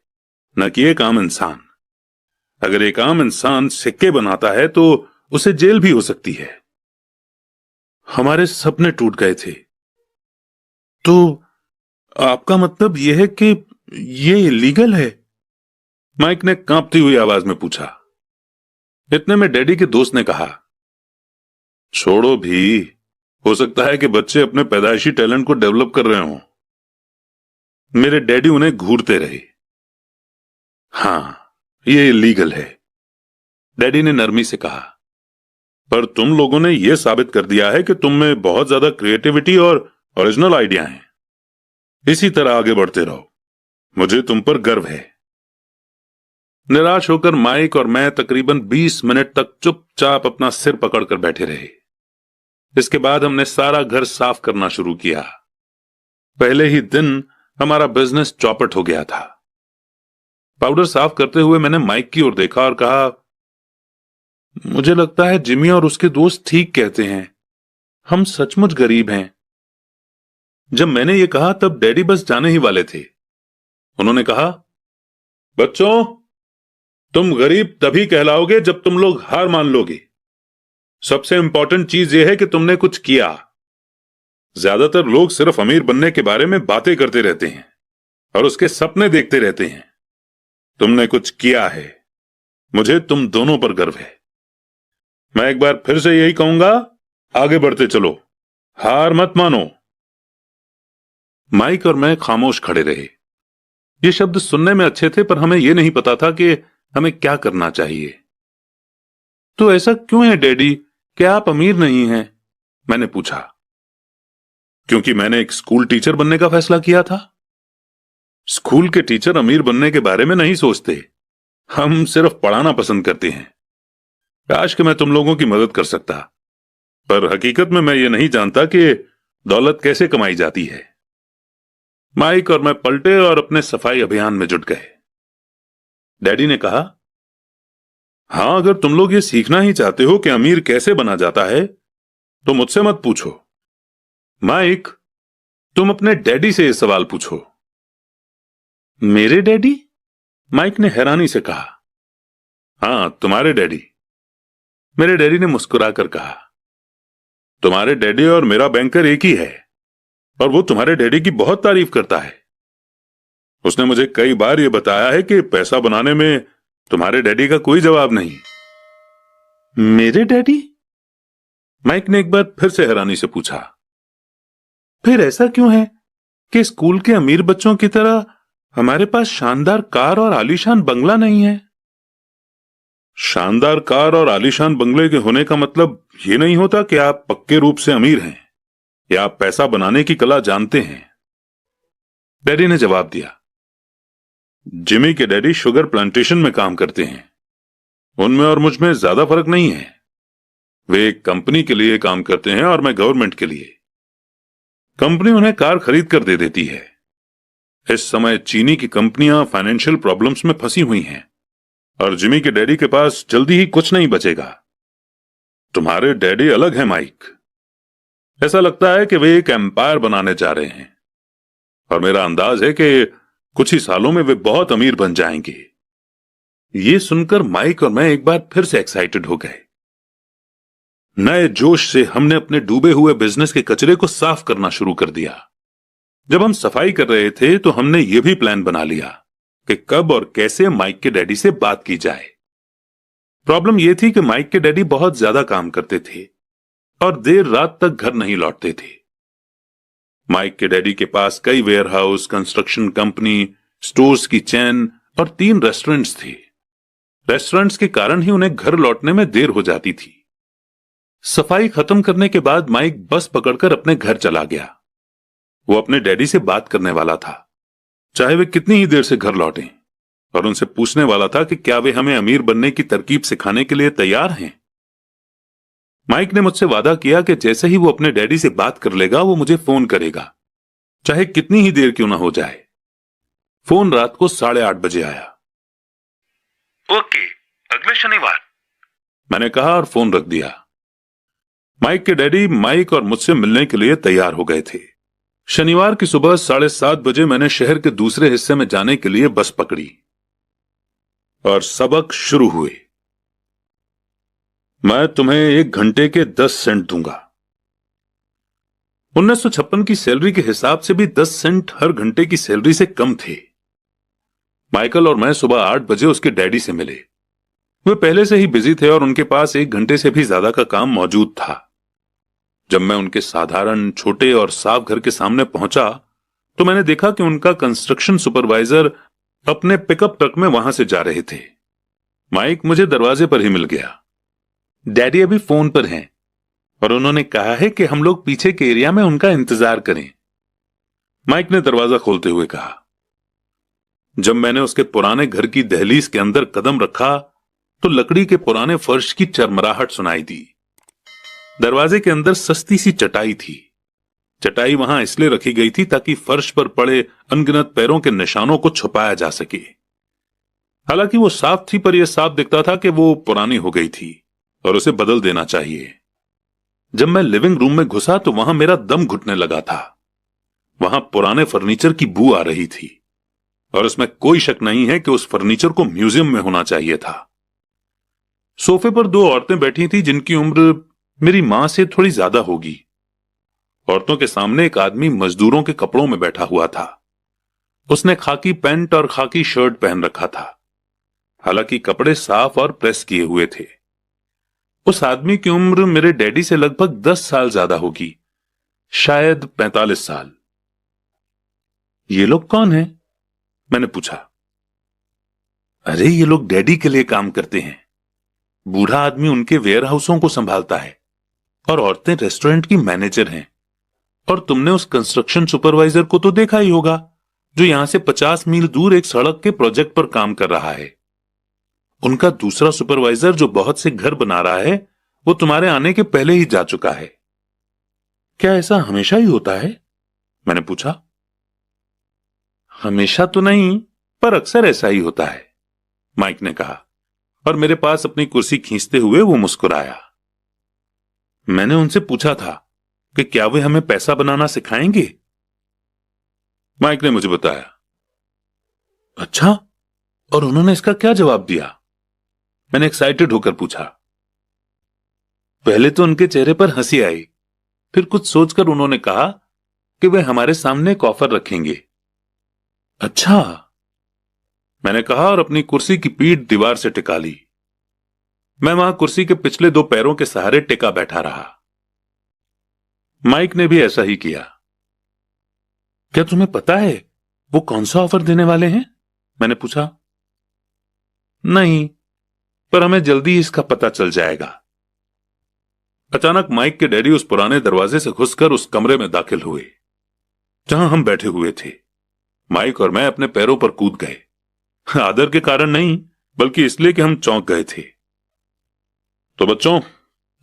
[SPEAKER 1] न कि एक आम इंसान। अगर एक आम इंसान सिक्के बनाता है तो उसे जेल भी हो सकती है। हमारे सपने टूट गए थे। तो आपका मतलब यह है कि यह इलीगल है? माइक ने कांपती हुई आवाज में पूछा। इतने में डैडी के दोस्त ने कहा, छोड़ो भी, हो सकता है कि बच्चे अपने पैदाइशी टैलेंट को डेवलप कर रहे हों। मेरे डैडी उन्हें घूरते रहे। हां, यह इलीगल है, डैडी ने नरमी से कहा, पर तुम लोगों ने यह साबित कर दिया है कि तुम में बहुत ज्यादा क्रिएटिविटी और ओरिजिनल आइडिया हैं। इसी तरह आगे बढ़ते रहो, मुझे तुम पर गर्व है। निराश होकर माइक और मैं तकरीबन 20 मिनट तक चुपचाप अपना सिर पकड़कर बैठे रहे। इसके बाद हमने सारा घर साफ करना शुरू किया। पहले ही दिन हमारा बिजनेस चौपट हो गया था। पाउडर साफ करते हुए मैंने माइक की ओर देखा और कहा, मुझे लगता है जिमी और उसके दोस्त ठीक कहते हैं, हम सचमुच गरीब हैं। जब मैंने ये कहा तब डैडी बस जाने ही वाले थे। उन्होंने कहा, बच्चों, तुम गरीब तभी कहलाओगे जब तुम लोग हार मान लोगे। सबसे इंपॉर्टेंट चीज यह है कि तुमने कुछ किया। ज्यादातर लोग सिर्फ अमीर बनने के बारे में बातें करते रहते हैं और उसके सपने देखते रहते हैं। तुमने कुछ किया है। मुझे तुम दोनों पर गर्व है। मैं एक बार फिर से यही कहूंगा, आगे बढ़ते चलो, हार मत मानो। माइक और मैं खामोश खड़े रहे। ये शब्द सुनने में अच्छे थे, पर हमें यह नहीं पता था कि हमें क्या करना चाहिए। तो ऐसा क्यों है डैडी, क्या आप अमीर नहीं हैं? मैंने पूछा। क्योंकि मैंने एक स्कूल टीचर बनने का फैसला किया था। स्कूल के टीचर अमीर बनने के बारे में नहीं सोचते, हम सिर्फ पढ़ाना पसंद करते हैं। काश कि मैं तुम लोगों की मदद कर सकता, पर हकीकत में मैं ये नहीं जानता कि दौलत कैसे कमाई जाती है। माइक और मैं पलटे और अपने सफाई अभियान में जुट गए। डैडी ने कहा, हां, अगर तुम लोग ये सीखना ही चाहते हो कि अमीर कैसे बना जाता है तो मुझसे मत पूछो। माइक, तुम अपने डैडी से ये सवाल पूछो। मेरे डैडी? माइक ने हैरानी से कहा। हां, तुम्हारे डैडी। मेरे डैडी ने मुस्कुराकर कहा, तुम्हारे डैडी और मेरा बैंकर एक ही है और वो तुम्हारे डैडी की बहुत तारीफ करता है। उसने मुझे कई बार यह बताया है कि पैसा बनाने में तुम्हारे डैडी का कोई जवाब नहीं। मेरे डैडी? माइक ने एक बार फिर से हैरानी से पूछा। फिर ऐसा क्यों है कि स्कूल के अमीर बच्चों की तरह हमारे पास शानदार कार और आलीशान बंगला नहीं है? शानदार कार और आलीशान बंगले के होने का मतलब यह नहीं होता कि आप पक्के रूप से अमीर हैं या आप पैसा बनाने की कला जानते हैं, डैडी ने जवाब दिया। जिमी के डैडी शुगर प्लांटेशन में काम करते हैं। उनमें और मुझ में ज्यादा फर्क नहीं है। वे एक कंपनी के लिए काम करते हैं और मैं गवर्नमेंट के लिए। कंपनी उन्हें कार खरीद कर दे देती है। इस समय चीनी की कंपनियां फाइनेंशियल प्रॉब्लम्स में फंसी हुई हैं और जिमी के डैडी के पास जल्दी ही कुछ नहीं बचेगा। तुम्हारे डैडी अलग हैं माइक। ऐसा लगता है कि वे एक एम्पायर बनाने जा रहे हैं और मेरा अंदाज है कि कुछ ही सालों में वे बहुत अमीर बन जाएंगे। ये सुनकर माइक और मैं एक बार फिर से एक्साइटेड हो गए। नए जोश से हमने अपने डूबे हुए बिजनेस के कचरे को साफ करना शुरू कर दिया। जब हम सफाई कर रहे थे तो हमने यह भी प्लान बना लिया कि कब और कैसे माइक के डैडी से बात की जाए। प्रॉब्लम यह थी कि माइक के डैडी बहुत ज्यादा काम करते थे और देर रात तक घर नहीं लौटते थे। माइक के डैडी के पास कई वेयरहाउस, कंस्ट्रक्शन कंपनी, स्टोर्स की चेन और 3 रेस्टोरेंट्स थे। रेस्टोरेंट्स के कारण ही उन्हें घर लौटने में देर हो जाती थी। सफाई खत्म करने के बाद माइक बस पकड़कर अपने घर चला गया। वो अपने डैडी से बात करने वाला था, चाहे वे कितनी ही देर से घर लौटें, और उनसे पूछने वाला था कि क्या वे हमें अमीर बनने की तरकीब सिखाने के लिए तैयार हैं। माइक ने मुझसे वादा किया कि जैसे ही वो अपने डैडी से बात कर लेगा वो मुझे फोन करेगा, चाहे कितनी ही देर क्यों ना हो जाए। फोन रात को 8:30 आया। ओके, अगले शनिवार, मैंने कहा और फोन रख दिया। माइक के डैडी माइक और मुझसे मिलने के लिए तैयार हो गए थे। शनिवार की सुबह 7:30 मैंने शहर के दूसरे हिस्से में जाने के लिए बस पकड़ी और सबक शुरू हुए। मैं तुम्हें 1 घंटे के 10 सेंट दूंगा। 1956 की सैलरी के हिसाब से भी 10 सेंट हर घंटे की सैलरी से कम थे। माइकल और मैं सुबह 8 बजे उसके डैडी से मिले। वे पहले से ही बिजी थे और उनके पास 1 घंटे से भी ज्यादा का काम मौजूद था। जब मैं उनके साधारण छोटे और साफ घर के सामने पहुंचा तो मैंने देखा कि उनका कंस्ट्रक्शन सुपरवाइजर अपने पिकअप ट्रक में वहां से जा रहे थे। माइक मुझे दरवाजे पर ही मिल गया। डैडी अभी फोन पर हैं और उन्होंने कहा है कि हम लोग पीछे के एरिया में उनका इंतजार करें, माइक ने दरवाजा खोलते हुए कहा। जब मैंने उसके पुराने घर की दहलीज के अंदर कदम रखा तो लकड़ी के पुराने फर्श की चरमराहट सुनाई दी। दरवाजे के अंदर सस्ती सी चटाई थी। चटाई वहां इसलिए रखी गई थी ताकि फर्श पर पड़े अनगिनत पैरों के निशानों को छुपाया जा सके। हालांकि वो साफ थी, पर यह साफ दिखता था कि वो पुरानी हो गई थी और उसे बदल देना चाहिए। जब मैं लिविंग रूम में घुसा तो वहां मेरा दम घुटने लगा था। वहां पुराने फर्नीचर की बू आ रही थी और उसमें कोई शक नहीं है कि उस फर्नीचर को म्यूजियम में होना चाहिए था। सोफे पर 2 औरतें बैठी थी जिनकी उम्र मेरी मां से थोड़ी ज्यादा होगी। औरतों के सामने एक आदमी मजदूरों के कपड़ों में बैठा हुआ था। उसने खाकी पैंट और खाकी शर्ट पहन रखा था। हालांकि कपड़े साफ और प्रेस किए हुए थे। उस आदमी की उम्र मेरे डैडी से लगभग 10 साल ज्यादा होगी, शायद 45 साल। ये लोग कौन हैं? मैंने पूछा। अरे ये लोग डैडी के लिए काम करते हैं। बूढ़ा आदमी उनके वेयर हाउसों को संभालता है और औरतें रेस्टोरेंट की मैनेजर हैं। और तुमने उस कंस्ट्रक्शन सुपरवाइजर को तो देखा ही होगा जो यहां से 50 मील दूर एक सड़क के प्रोजेक्ट पर काम कर रहा है। उनका दूसरा सुपरवाइजर जो बहुत से घर बना रहा है वो तुम्हारे आने के पहले ही जा चुका है। क्या ऐसा हमेशा ही होता है? मैंने पूछा। हमेशा तो नहीं, पर अक्सर ऐसा ही होता है, माइक ने कहा और मेरे पास अपनी कुर्सी खींचते हुए वो मुस्कुराया। मैंने उनसे पूछा था कि क्या वे हमें पैसा बनाना सिखाएंगे। माइक ने मुझे बताया। अच्छा, और उन्होंने इसका क्या जवाब दिया? मैंने एक्साइटेड होकर पूछा। पहले तो उनके चेहरे पर हंसी आई, फिर कुछ सोचकर उन्होंने कहा कि वे हमारे सामने एक ऑफर रखेंगे। अच्छा, मैंने कहा और अपनी कुर्सी की पीठ दीवार से टिका ली। मैं वहां कुर्सी के पिछले 2 पैरों के सहारे टिका बैठा रहा। माइक ने भी ऐसा ही किया। क्या तुम्हें पता है वो कौन सा ऑफर देने वाले हैं? मैंने पूछा। नहीं, पर हमें जल्दी ही इसका पता चल जाएगा। अचानक माइक के डैडी उस पुराने दरवाजे से घुसकर उस कमरे में दाखिल हुए जहां हम बैठे हुए थे। माइक और मैं अपने पैरों पर कूद गए, आदर के कारण नहीं बल्कि इसलिए कि हम चौंक गए थे। तो बच्चों,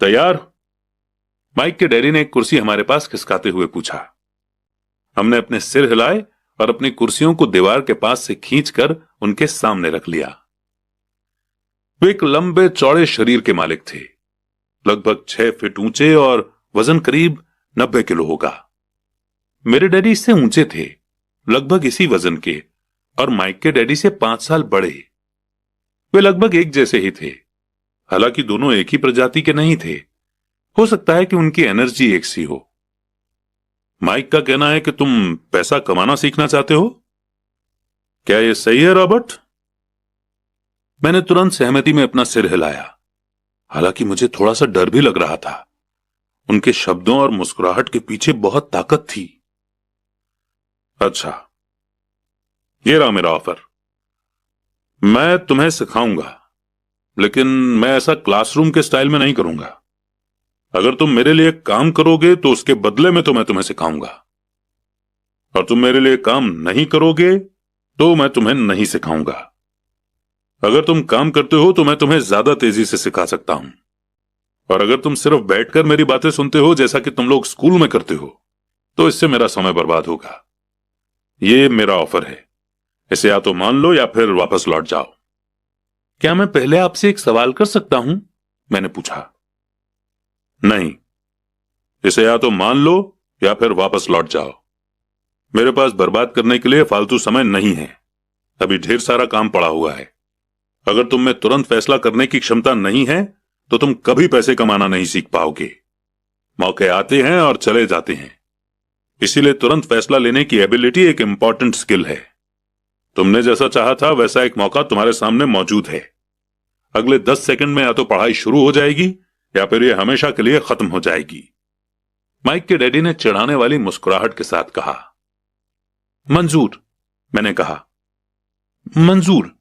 [SPEAKER 1] तैयार? माइक के डैडी ने एक कुर्सी हमारे पास खिसकाते हुए पूछा। हमने अपने सिर हिलाए और अपनी कुर्सियों को दीवार के पास से खींचकर उनके सामने रख लिया। वे एक लंबे चौड़े शरीर के मालिक थे, लगभग 6 फीट ऊंचे और वजन करीब 90 किलो होगा। मेरे डैडी इससे ऊंचे थे, लगभग इसी वजन के, और माइक के डैडी से 5 साल बड़े। वे लगभग एक जैसे ही थे, हालांकि दोनों एक ही प्रजाति के नहीं थे। हो सकता है कि उनकी एनर्जी एक सी हो। माइक का कहना है कि तुम पैसा कमाना सीखना चाहते हो। क्या यह सही है रॉबर्ट? मैंने तुरंत सहमति में अपना सिर हिलाया। हालांकि मुझे थोड़ा सा डर भी लग रहा था। उनके शब्दों और मुस्कुराहट के पीछे बहुत ताकत थी। अच्छा, यह रहा मेरा ऑफर। मैं तुम्हें सिखाऊंगा, लेकिन मैं ऐसा क्लासरूम के स्टाइल में नहीं करूंगा। अगर तुम मेरे लिए काम करोगे तो उसके बदले में तो मैं तुम्हें सिखाऊंगा, और तुम मेरे लिए काम नहीं करोगे तो मैं तुम्हें नहीं सिखाऊंगा। अगर तुम काम करते हो तो मैं तुम्हें ज्यादा तेजी से सिखा सकता हूं, और अगर तुम सिर्फ बैठकर मेरी बातें सुनते हो जैसा कि तुम लोग स्कूल में करते हो तो इससे मेरा समय बर्बाद होगा। ये मेरा ऑफर है, इसे या तो मान लो या फिर वापस लौट जाओ। क्या मैं पहले आपसे एक सवाल कर सकता हूं? मैंने पूछा। नहीं, इसे या तो मान लो या फिर वापस लौट जाओ। मेरे पास बर्बाद करने के लिए फालतू समय नहीं है। अभी ढेर सारा काम पड़ा हुआ है। अगर तुम में तुरंत फैसला करने की क्षमता नहीं है तो तुम कभी पैसे कमाना नहीं सीख पाओगे। मौके आते हैं और चले जाते हैं, इसीलिए तुरंत फैसला लेने की एबिलिटी एक इंपॉर्टेंट स्किल है। तुमने जैसा चाहा था वैसा एक मौका तुम्हारे सामने मौजूद है। अगले 10 सेकंड में या तो पढ़ाई शुरू हो जाएगी या फिर यह हमेशा के लिए खत्म हो जाएगी। माइक के डैडी ने चिढ़ाने वाली मुस्कुराहट के साथ कहा। मंजूर, मैंने कहा। मंजूर,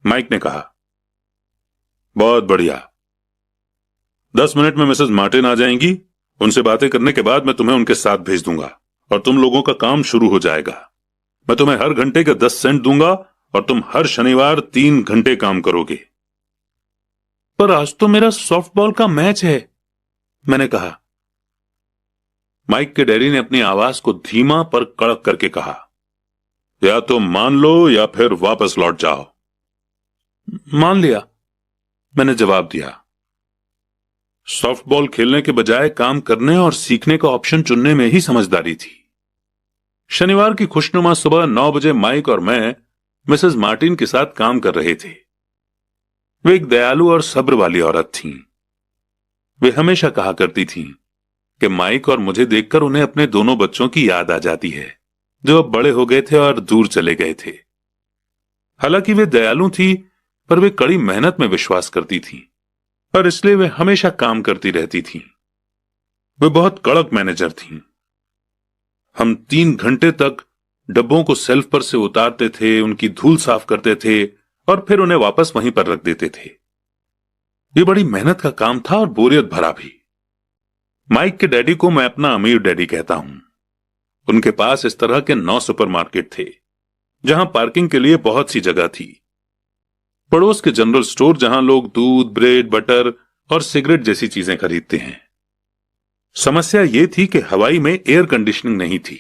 [SPEAKER 1] माइक ने कहा। बहुत बढ़िया। 10 मिनट में मिसेस मार्टिन आ जाएंगी। उनसे बातें करने के बाद मैं तुम्हें उनके साथ भेज दूंगा और तुम लोगों का काम शुरू हो जाएगा। मैं तुम्हें हर घंटे के 10 सेंट दूंगा और तुम हर शनिवार 3 घंटे काम करोगे। पर आज तो मेरा सॉफ्टबॉल का मैच है, मैंने कहा। माइक के डैडी ने अपनी आवाज को धीमा पर कड़क करके कहा, या तो मान लो या फिर वापस लौट जाओ। मान लिया, मैंने जवाब दिया। सॉफ्टबॉल खेलने के बजाय काम करने और सीखने का ऑप्शन चुनने में ही समझदारी थी। शनिवार की खुशनुमा सुबह 9 बजे माइक और मैं मिसेस मार्टिन के साथ काम कर रहे थे। वे एक दयालु और सब्र वाली औरत थीं। वे हमेशा कहा करती थीं कि माइक और मुझे देखकर उन्हें अपने दोनों बच्चों की याद आ जाती है जो अब बड़े हो गए थे और दूर चले गए थे। हालांकि वे दयालु थी पर वे कड़ी मेहनत में विश्वास करती थीं और इसलिए वे हमेशा काम करती रहती थीं। वे बहुत कड़क मैनेजर थीं। हम 3 घंटे तक डब्बों को सेल्फ पर से उतारते थे, उनकी धूल साफ करते थे और फिर उन्हें वापस वहीं पर रख देते थे। ये बड़ी मेहनत का काम था और बोरियत भरा भी। माइक के डैडी को मैं अपना अमीर डैडी कहता हूं। उनके पास इस तरह के 9 सुपरमार्केट थे जहां पार्किंग के लिए बहुत सी जगह थी। पड़ोस के जनरल स्टोर जहां लोग दूध, ब्रेड, बटर और सिगरेट जैसी चीजें खरीदते हैं। समस्या यह थी कि हवाई में एयर कंडीशनिंग नहीं थी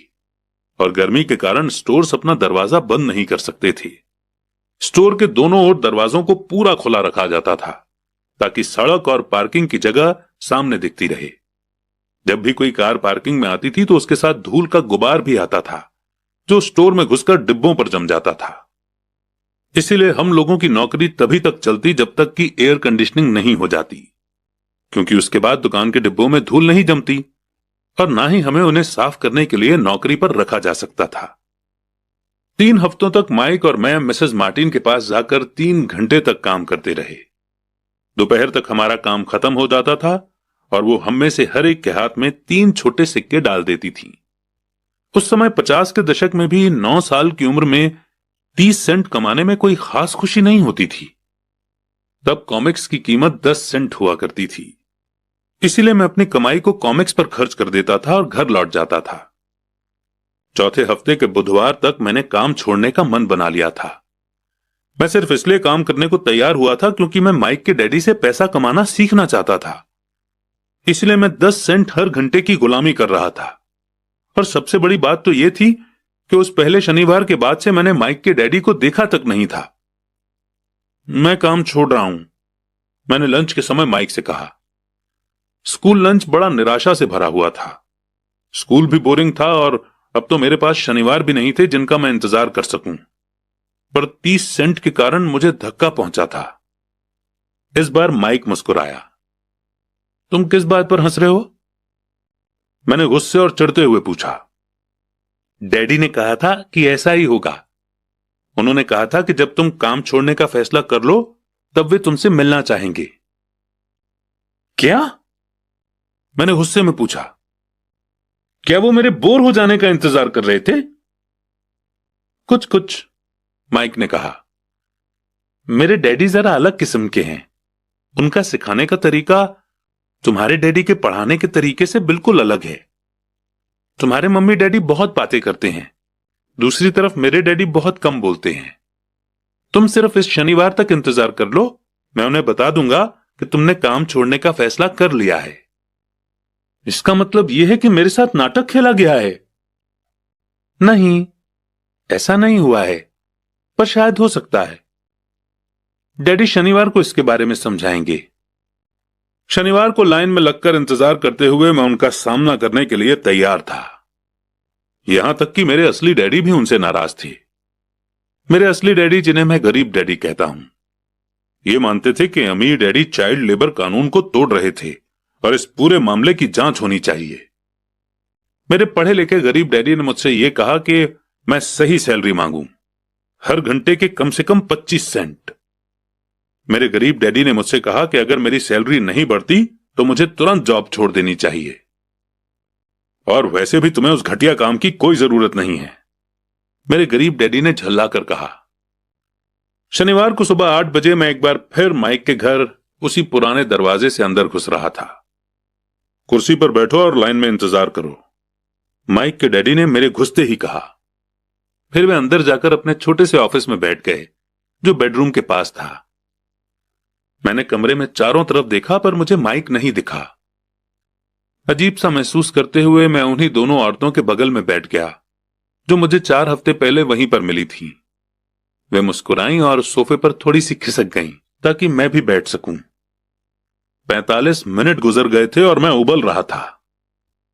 [SPEAKER 1] और गर्मी के कारण स्टोर्स अपना दरवाजा बंद नहीं कर सकते थे। स्टोर के दोनों ओर दरवाजों को पूरा खुला रखा जाता था ताकि सड़क और पार्किंग की जगह सामने दिखती रहे। जब भी कोई कार पार्किंग में आती थी तो उसके साथ धूल का गुबार भी आता था जो स्टोर में घुसकर डिब्बों पर जम जाता था। इसीलिए हम लोगों की नौकरी तभी तक चलती जब तक कि एयर कंडीशनिंग नहीं हो जाती, क्योंकि उसके बाद दुकान के डिब्बों में धूल नहीं जमती और ना ही हमें उन्हें साफ करने के लिए नौकरी पर रखा जा सकता था। 3 हफ्तों तक माइक और मैं मिसेस मार्टिन के पास जाकर 3 घंटे तक काम करते रहे। दोपहर तक हमारा काम खत्म हो जाता था और वो हम में से हर एक के हाथ में 3 छोटे सिक्के डाल देती थी। उस समय 50 के दशक में भी 9 साल की उम्र में 30 सेंट कमाने में कोई खास खुशी नहीं होती थी। तब कॉमिक्स की कीमत 10 सेंट हुआ करती थी। इसीलिए मैं अपनी कमाई को कॉमिक्स पर खर्च कर देता था और घर लौट जाता था। चौथे हफ्ते के बुधवार तक मैंने काम छोड़ने का मन बना लिया था। मैं सिर्फ इसलिए काम करने को तैयार हुआ था क्योंकि मैं माइक के डैडी से पैसा कमाना सीखना चाहता था। इसलिए मैं 10 सेंट हर घंटे की गुलामी कर रहा था। और सबसे बड़ी बात तो यह थी कि उस पहले शनिवार के बाद से मैंने माइक के डैडी को देखा तक नहीं था। मैं काम छोड़ रहा हूं, मैंने लंच के समय माइक से कहा। स्कूल लंच बड़ा निराशा से भरा हुआ था। स्कूल भी बोरिंग था और अब तो मेरे पास शनिवार भी नहीं थे जिनका मैं इंतजार कर सकूं। पर 30 सेंट के कारण मुझे धक्का पहुंचा था। इस बार माइक मुस्कुराया। तुम किस बात पर हंस रहे हो? मैंने गुस्से और चिढ़ते हुए पूछा। डैडी ने कहा था कि ऐसा ही होगा। उन्होंने कहा था कि जब तुम काम छोड़ने का फैसला कर लो तब वे तुमसे मिलना चाहेंगे। क्या? मैंने गुस्से में पूछा। क्या वो मेरे बोर हो जाने का इंतजार कर रहे थे? कुछ कुछ, माइक ने कहा। मेरे डैडी जरा अलग किस्म के हैं। उनका सिखाने का तरीका तुम्हारे डैडी के पढ़ाने के तरीके से बिल्कुल अलग है। तुम्हारे मम्मी डैडी बहुत बातें करते हैं, दूसरी तरफ मेरे डैडी बहुत कम बोलते हैं। तुम सिर्फ इस शनिवार तक इंतजार कर लो, मैं उन्हें बता दूंगा कि तुमने काम छोड़ने का फैसला कर लिया है। इसका मतलब यह है कि मेरे साथ नाटक खेला गया है? नहीं, ऐसा नहीं हुआ है। पर शायद हो सकता है। डैडी शनिवार को इसके बारे में समझाएंगे। शनिवार को लाइन में लगकर इंतजार करते हुए मैं उनका सामना करने के लिए तैयार था। यहां तक कि मेरे असली डैडी भी उनसे नाराज थे। मेरे असली डैडी, जिन्हें मैं गरीब डैडी कहता हूं, ये मानते थे कि अमीर डैडी चाइल्ड लेबर कानून को तोड़ रहे थे और इस पूरे मामले की जांच होनी चाहिए। मेरे पढ़े लिखे गरीब डैडी ने मुझसे यह कहा कि मैं सही सैलरी मांगूं, हर घंटे के कम से कम 25 सेंट। मेरे गरीब डैडी ने मुझसे कहा कि अगर मेरी सैलरी नहीं बढ़ती तो मुझे तुरंत जॉब छोड़ देनी चाहिए, और वैसे भी तुम्हें उस घटिया काम की कोई जरूरत नहीं है, मेरे गरीब डैडी ने झल्लाकर कहा। शनिवार को सुबह 8 बजे मैं एक बार फिर माइक के घर उसी पुराने दरवाजे से अंदर घुस रहा था। कुर्सी पर बैठो और लाइन में इंतजार करो, माइक के डैडी ने मेरे घुसते ही कहा। फिर वे अंदर जाकर अपने छोटे से ऑफिस में बैठ गए जो बेडरूम के पास था। मैंने कमरे में चारों तरफ देखा पर मुझे माइक नहीं दिखा। अजीब सा महसूस करते हुए मैं उन्हीं दोनों औरतों के बगल में बैठ गया जो मुझे 4 हफ्ते पहले वहीं पर मिली थी। वे मुस्कुराईं और सोफे पर थोड़ी सी खिसक गईं ताकि मैं भी बैठ सकूं। 45 मिनट गुजर गए थे और मैं उबल रहा था।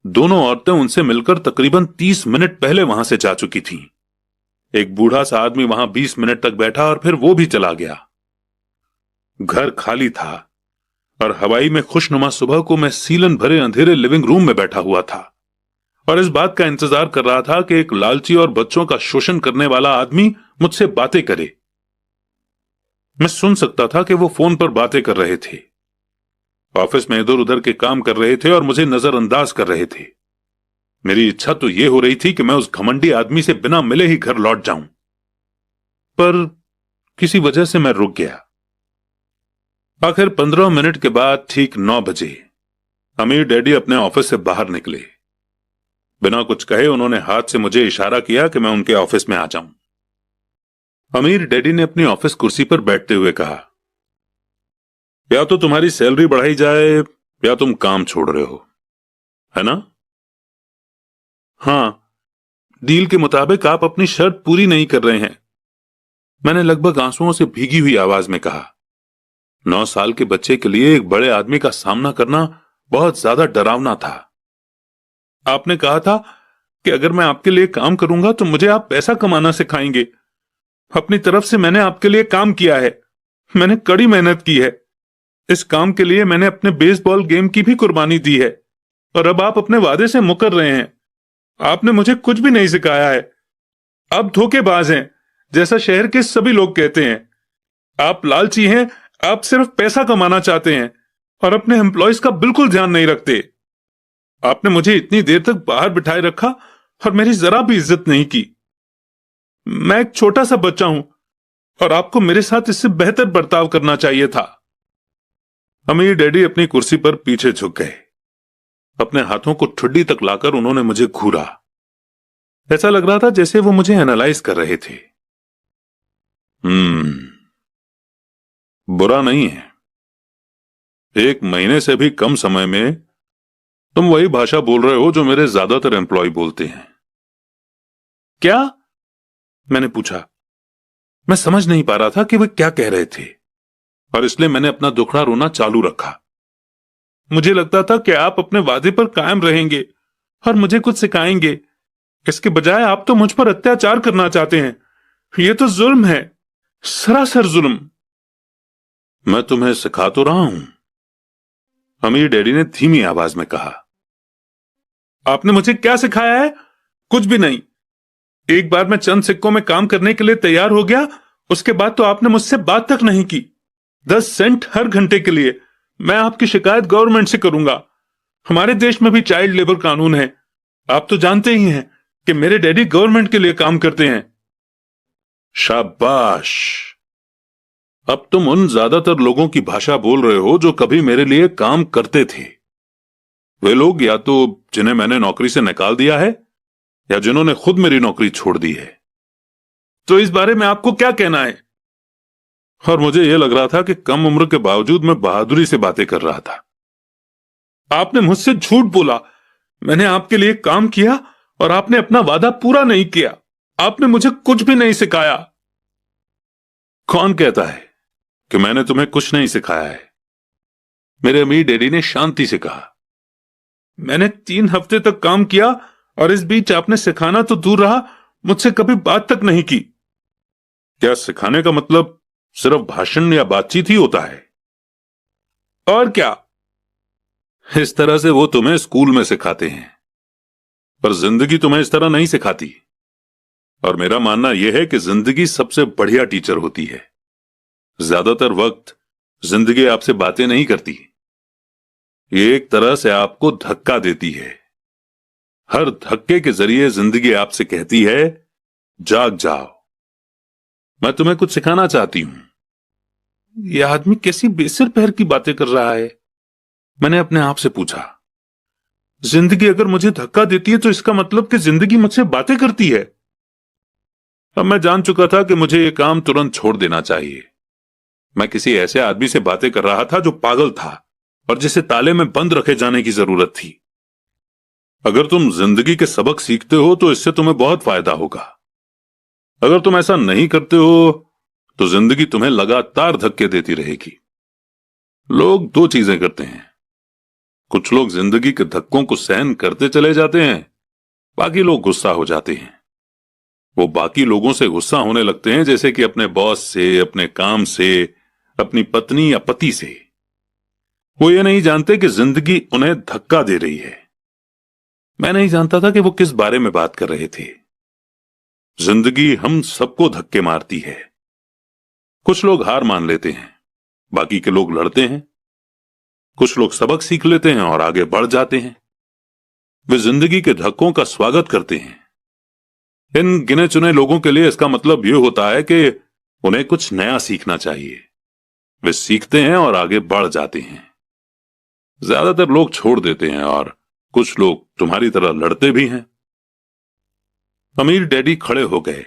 [SPEAKER 1] दोनों औरतें उनसे मिलकर तकरीबन 30 मिनट पहले वहां से जा चुकी थीं। एक बूढ़ा सा आदमी वहां 20 मिनट तक बैठा और फिर वो भी चला गया। घर खाली था और हवाई में खुशनुमा सुबह को मैं सीलन भरे अंधेरे लिविंग रूम में बैठा हुआ था और इस बात का इंतजार कर रहा था कि एक लालची और बच्चों का शोषण करने वाला आदमी मुझसे बातें करे। मैं सुन सकता था कि वो फोन पर बातें कर रहे थे, ऑफिस में इधर उधर के काम कर रहे थे और मुझे नजरअंदाज कर रहे थे। मेरी इच्छा तो यह हो रही थी कि मैं उस घमंडी आदमी से बिना मिले ही घर लौट जाऊं, पर किसी वजह से मैं रुक गया। आखिर 15 मिनट के बाद ठीक 9 बजे अमीर डैडी अपने ऑफिस से बाहर निकले। बिना कुछ कहे उन्होंने हाथ से मुझे इशारा किया कि मैं उनके ऑफिस में आ जाऊं। अमीर डैडी ने अपनी ऑफिस कुर्सी पर बैठते हुए कहा, या तो तुम्हारी सैलरी बढ़ाई जाए या तुम काम छोड़ रहे हो, है ना? हां, डील के मुताबिक आप अपनी शर्त पूरी नहीं कर रहे हैं, मैंने लगभग आंसुओं से भीगी हुई आवाज में कहा। 9 साल के बच्चे के लिए एक बड़े आदमी का सामना करना बहुत ज्यादा डरावना था। आपने कहा था कि अगर मैं आपके लिए काम करूंगा तो मुझे आप पैसा कमाना सिखाएंगे। अपनी तरफ से मैंने आपके लिए काम किया है, मैंने कड़ी मेहनत की है। इस काम के लिए मैंने अपने बेसबॉल गेम की भी कुर्बानी दी है और अब आप अपने वादे से मुकर रहे हैं। आपने मुझे कुछ भी नहीं सिखाया है। आप धोखेबाज हैं, जैसा शहर के सभी लोग कहते हैं। आप लालची हैं, आप सिर्फ पैसा कमाना चाहते हैं और अपने एम्प्लॉयज का बिल्कुल ध्यान नहीं रखते। आपने मुझे इतनी देर तक बाहर बिठाए रखा और मेरी जरा भी इज्जत नहीं की। मैं एक छोटा सा बच्चा हूं और आपको मेरे साथ इससे बेहतर बर्ताव करना चाहिए था। अमीर डैडी अपनी कुर्सी पर पीछे झुक गए। अपने हाथों को ठुड्डी तक लाकर उन्होंने मुझे घूरा। ऐसा लग रहा था जैसे वो मुझे एनालाइज कर रहे थे। बुरा नहीं है। 1 महीने से भी कम समय में तुम वही भाषा बोल रहे हो जो मेरे ज्यादातर एम्प्लॉय बोलते हैं। क्या? मैंने पूछा। मैं समझ नहीं पा रहा था कि वे क्या कह रहे थे और इसलिए मैंने अपना दुखड़ा रोना चालू रखा। मुझे लगता था कि आप अपने वादे पर कायम रहेंगे और मुझे कुछ सिखाएंगे। इसके बजाय आप तो मुझ पर अत्याचार करना चाहते हैं। यह तो जुल्म है, सरासर जुल्म। मैं तुम्हें सिखा तो रहा हूं, अमीर डैडी ने धीमी आवाज में कहा। आपने मुझे क्या सिखाया है? कुछ भी नहीं। एक बार मैं चंद सिक्कों में काम करने के लिए तैयार हो गया, उसके बाद तो आपने मुझसे बात तक नहीं की। 10 सेंट हर घंटे के लिए। मैं आपकी शिकायत गवर्नमेंट से करूंगा। हमारे देश में भी चाइल्ड लेबर कानून है। आप तो जानते ही हैं कि मेरे डैडी गवर्नमेंट के लिए काम करते हैं। शाबाश, अब तुम उन ज्यादातर लोगों की भाषा बोल रहे हो जो कभी मेरे लिए काम करते थे। वे लोग या तो जिन्हें मैंने नौकरी से निकाल दिया है या जिन्होंने खुद मेरी नौकरी छोड़ दी है। तो इस बारे में आपको क्या कहना है? और मुझे यह लग रहा था कि कम उम्र के बावजूद मैं बहादुरी से बातें कर रहा था। आपने मुझसे झूठ बोला। मैंने आपके लिए काम किया और आपने अपना वादा पूरा नहीं किया। आपने मुझे कुछ भी नहीं सिखाया। कौन कहता है कि मैंने तुम्हें कुछ नहीं सिखाया है? मेरे अमीर डैडी ने शांति से कहा। मैंने 3 हफ्ते तक काम किया और इस बीच आपने सिखाना तो दूर रहा, मुझसे कभी बात तक नहीं की। क्या सिखाने का मतलब सिर्फ भाषण या बातचीत ही होता है? और क्या? इस तरह से वो तुम्हें स्कूल में सिखाते हैं, पर जिंदगी तुम्हें इस तरह नहीं सिखाती। और मेरा मानना यह है कि जिंदगी सबसे बढ़िया टीचर होती है। ज्यादातर वक्त जिंदगी आपसे बातें नहीं करती, ये एक तरह से आपको धक्का देती है। हर धक्के के जरिए जिंदगी आपसे कहती है, जाग जाओ, मैं तुम्हें कुछ सिखाना चाहती हूं। यह आदमी कैसी बेसिर पैर की बातें कर रहा है? मैंने अपने आप से पूछा। जिंदगी अगर मुझे धक्का देती है तो इसका मतलब कि जिंदगी मुझसे बातें करती है। अब मैं जान चुका था कि मुझे यह काम तुरंत छोड़ देना चाहिए। मैं किसी ऐसे आदमी से बातें कर रहा था जो पागल था और जिसे ताले में बंद रखे जाने की जरूरत थी। अगर तुम जिंदगी के सबक सीखते हो तो इससे तुम्हें बहुत फायदा होगा। अगर तुम ऐसा नहीं करते हो तो जिंदगी तुम्हें लगातार धक्के देती रहेगी। लोग 2 चीजें करते हैं। कुछ लोग जिंदगी के धक्कों को सहन करते चले जाते हैं, बाकी लोग गुस्सा हो जाते हैं। वो बाकी लोगों से गुस्सा होने लगते हैं, जैसे कि अपने बॉस से, अपने काम से, अपनी पत्नी या पति से। वो ये नहीं जानते कि जिंदगी उन्हें धक्का दे रही है। मैं नहीं जानता था कि वो किस बारे में बात कर रहे थे। जिंदगी हम सबको धक्के मारती है। कुछ लोग हार मान लेते हैं, बाकी के लोग लड़ते हैं। कुछ लोग सबक सीख लेते हैं और आगे बढ़ जाते हैं। वे जिंदगी के धक्कों का स्वागत करते हैं। इन गिने चुने लोगों के लिए इसका मतलब यह होता है कि उन्हें कुछ नया सीखना चाहिए। वे सीखते हैं और आगे बढ़ जाते हैं। ज्यादातर लोग छोड़ देते हैं और कुछ लोग तुम्हारी तरह लड़ते भी हैं। अमीर डैडी खड़े हो गए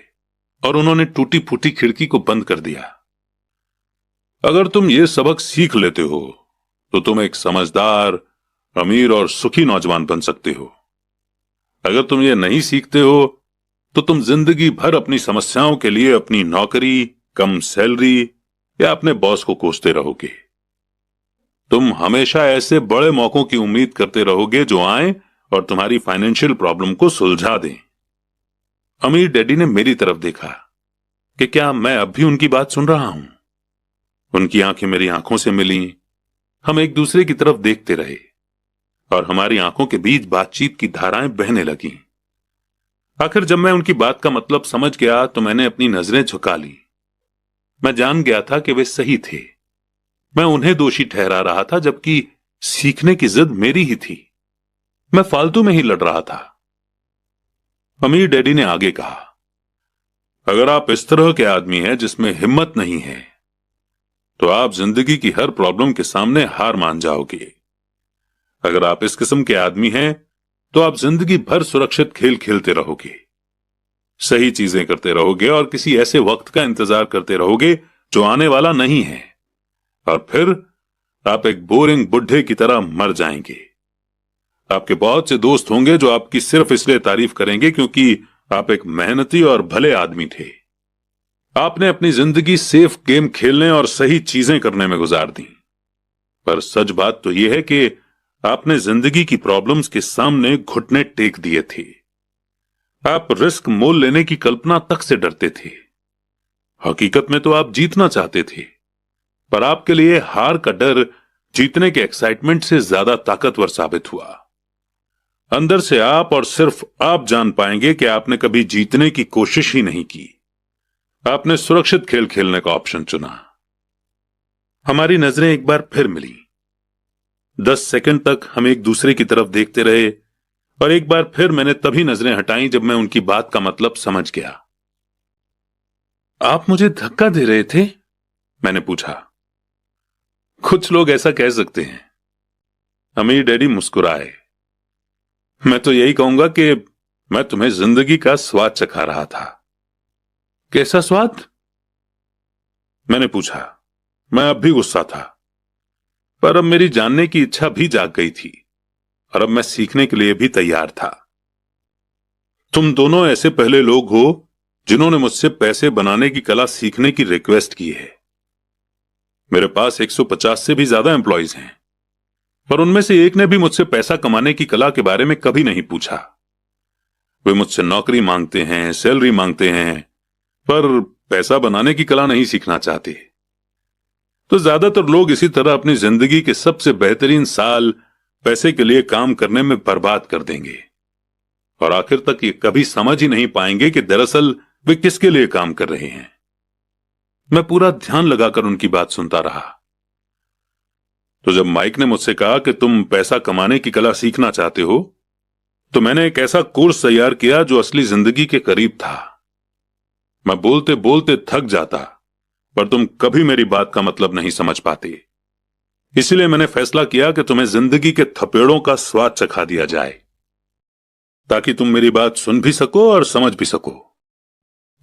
[SPEAKER 1] और उन्होंने टूटी फूटी खिड़की को बंद कर दिया। अगर तुम ये सबक सीख लेते हो तो तुम एक समझदार, अमीर और सुखी नौजवान बन सकते हो। अगर तुम ये नहीं सीखते हो तो तुम जिंदगी भर अपनी समस्याओं के लिए अपनी नौकरी, कम सैलरी या अपने बॉस को कोसते रहोगे। तुम हमेशा ऐसे बड़े मौकों की उम्मीद करते रहोगे जो आए और तुम्हारी फाइनेंशियल प्रॉब्लम को सुलझा दें। अमीर डैडी ने मेरी तरफ देखा कि क्या मैं अब भी उनकी बात सुन रहा हूं। उनकी आंखें मेरी आंखों से मिली। हम एक दूसरे की तरफ देखते रहे और हमारी आंखों के बीच बातचीत की धाराएं बहने लगीं। आखिर जब मैं उनकी बात का मतलब समझ गया तो मैंने अपनी नजरें झुका ली। मैं जान गया था कि वे सही थे। मैं उन्हें दोषी ठहरा रहा था, जबकि सीखने की जिद मेरी ही थी। मैं फालतू में ही लड़ रहा था। अमीर डैडी ने आगे कहा, अगर आप इस तरह के आदमी हैं जिसमें हिम्मत नहीं है तो आप जिंदगी की हर प्रॉब्लम के सामने हार मान जाओगे। अगर आप इस किस्म के आदमी हैं तो आप जिंदगी भर सुरक्षित खेल खेलते रहोगे, सही चीजें करते रहोगे और किसी ऐसे वक्त का इंतजार करते रहोगे जो आने वाला नहीं है, और फिर आप एक बोरिंग बुढ़े की तरह मर जाएंगे। आपके बहुत से दोस्त होंगे जो आपकी सिर्फ इसलिए तारीफ करेंगे क्योंकि आप एक मेहनती और भले आदमी थे। आपने अपनी जिंदगी सेफ गेम खेलने और सही चीजें करने में गुजार दी। पर सच बात तो यह है कि आपने जिंदगी की प्रॉब्लम्स के सामने घुटने टेक दिए थे। आप रिस्क मोल लेने की कल्पना तक से डरते थे। हकीकत में तो आप जीतना चाहते थे, पर आपके लिए हार का डर जीतने के एक्साइटमेंट से ज्यादा ताकतवर साबित हुआ। अंदर से आप और सिर्फ आप जान पाएंगे कि आपने कभी जीतने की कोशिश ही नहीं की। आपने सुरक्षित खेल खेलने का ऑप्शन चुना। हमारी नजरें एक बार फिर मिली। 10 सेकंड तक हम एक दूसरे की तरफ देखते रहे और एक बार फिर मैंने तभी नजरें हटाई जब मैं उनकी बात का मतलब समझ गया। आप मुझे धक्का दे रहे थे? मैंने पूछा। कुछ लोग ऐसा कह सकते हैं। अमीर डैडी मुस्कुराए। मैं तो यही कहूंगा कि मैं तुम्हें जिंदगी का स्वाद चखा रहा था। कैसा स्वाद? मैंने पूछा। मैं अब भी गुस्सा था, पर अब मेरी जानने की इच्छा भी जाग गई थी और अब मैं सीखने के लिए भी तैयार था। तुम दोनों ऐसे पहले लोग हो जिन्होंने मुझसे पैसे बनाने की कला सीखने की रिक्वेस्ट की है। मेरे पास 150 से भी ज्यादा एम्प्लॉइज हैं, पर उनमें से एक ने भी मुझसे पैसा कमाने की कला के बारे में कभी नहीं पूछा। वे मुझसे नौकरी मांगते हैं, सैलरी मांगते हैं, पर पैसा बनाने की कला नहीं सीखना चाहते। तो ज्यादातर लोग इसी तरह अपनी जिंदगी के सबसे बेहतरीन साल पैसे के लिए काम करने में बर्बाद कर देंगे और आखिर तक ये कभी समझ ही नहीं पाएंगे कि दरअसल वे किसके लिए काम कर रहे हैं। मैं पूरा ध्यान लगाकर उनकी बात सुनता रहा। तो जब माइक ने मुझसे कहा कि तुम पैसा कमाने की कला सीखना चाहते हो, तो मैंने एक ऐसा कोर्स तैयार किया जो असली जिंदगी के करीब था। मैं बोलते बोलते थक जाता, पर तुम कभी मेरी बात का मतलब नहीं समझ पाते। इसलिए मैंने फैसला किया कि तुम्हें जिंदगी के थपेड़ों का स्वाद चखा दिया जाए, ताकि तुम मेरी बात सुन भी सको और समझ भी सको।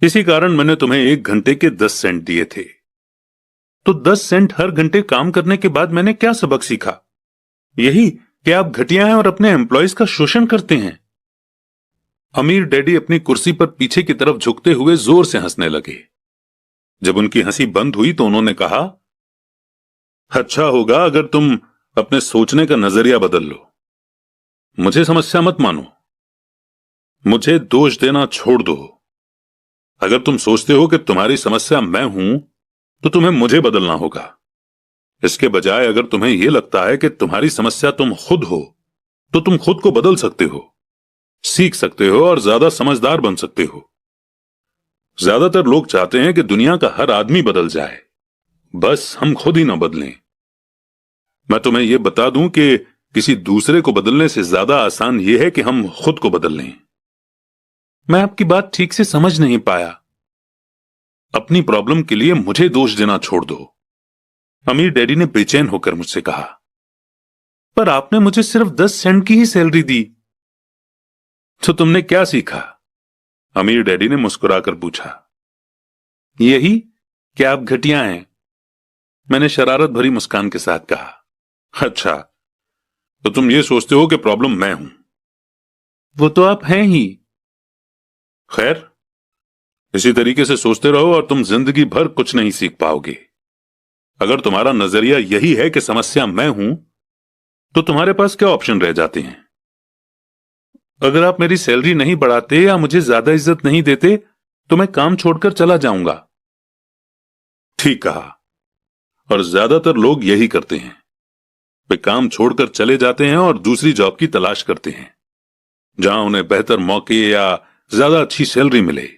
[SPEAKER 1] इसी कारण मैंने तुम्हें 1 घंटे के 10 सेंट दिए थे। तो 10 सेंट हर घंटे काम करने के बाद मैंने क्या सबक सीखा? यही कि आप घटिया हैं और अपने एम्प्लॉयज का शोषण करते हैं। अमीर डैडी अपनी कुर्सी पर पीछे की तरफ झुकते हुए जोर से हंसने लगे। जब उनकी हंसी बंद हुई तो उन्होंने कहा, अच्छा होगा अगर तुम अपने सोचने का नजरिया बदल लो। मुझे समस्या मत मानो, मुझे दोष देना छोड़ दो। अगर तुम सोचते हो कि तुम्हारी समस्या मैं हूं, तो तुम्हें मुझे बदलना होगा। इसके बजाय अगर तुम्हें यह लगता है कि तुम्हारी समस्या तुम खुद हो, तो तुम खुद को बदल सकते हो, सीख सकते हो और ज्यादा समझदार बन सकते हो। ज्यादातर लोग चाहते हैं कि दुनिया का हर आदमी बदल जाए, बस हम खुद ही ना बदलें। मैं तुम्हें यह बता दूं कि किसी दूसरे को बदलने से ज्यादा आसान यह है कि हम खुद को बदल लें। मैं आपकी बात ठीक से समझ नहीं पाया। अपनी प्रॉब्लम के लिए मुझे दोष देना छोड़ दो, अमीर डैडी ने बेचैन होकर मुझसे कहा। पर आपने मुझे सिर्फ 10 सेंट की ही सैलरी दी, तो तुमने क्या सीखा? अमीर डैडी ने मुस्कुराकर पूछा। यही कि आप घटिया हैं, मैंने शरारत भरी मुस्कान के साथ कहा। अच्छा, तो तुम ये सोचते हो कि प्रॉब्लम मैं हूं? वो तो आप हैं ही। खैर, इसी तरीके से सोचते रहो और तुम जिंदगी भर कुछ नहीं सीख पाओगे। अगर तुम्हारा नजरिया यही है कि समस्या मैं हूं, तो तुम्हारे पास क्या ऑप्शन रह जाते हैं? अगर आप मेरी सैलरी नहीं बढ़ाते या मुझे ज्यादा इज्जत नहीं देते, तो मैं काम छोड़कर चला जाऊंगा। ठीक कहा, और ज्यादातर लोग यही करते हैं। वे काम छोड़कर चले जाते हैं और दूसरी जॉब की तलाश करते हैं, जहां उन्हें बेहतर मौके या ज्यादा अच्छी सैलरी मिले।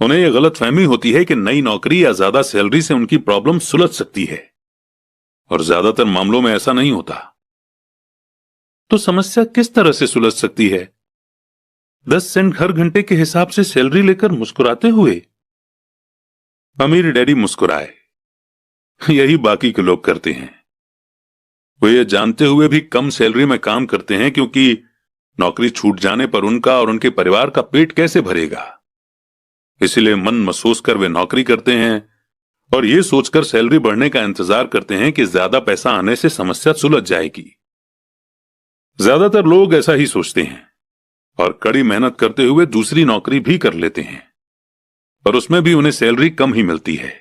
[SPEAKER 1] उन्हें यह गलतफहमी होती है कि नई नौकरी या ज्यादा सैलरी से उनकी प्रॉब्लम सुलझ सकती है, और ज्यादातर मामलों में ऐसा नहीं होता। तो समस्या किस तरह से सुलझ सकती है? 10 सेंट हर घंटे के हिसाब से सैलरी लेकर मुस्कुराते हुए? अमीर डैडी मुस्कुराए। यही बाकी के लोग करते हैं। वे ये जानते हुए भी कम सैलरी में काम करते हैं, क्योंकि नौकरी छूट जाने पर उनका और उनके परिवार का पेट कैसे भरेगा। इसीलिए मन महसूस कर वे नौकरी करते हैं और ये सोचकर सैलरी बढ़ने का इंतजार करते हैं कि ज्यादा पैसा आने से समस्या सुलझ जाएगी। ज्यादातर लोग ऐसा ही सोचते हैं और कड़ी मेहनत करते हुए दूसरी नौकरी भी कर लेते हैं, पर उसमें भी उन्हें सैलरी कम ही मिलती है।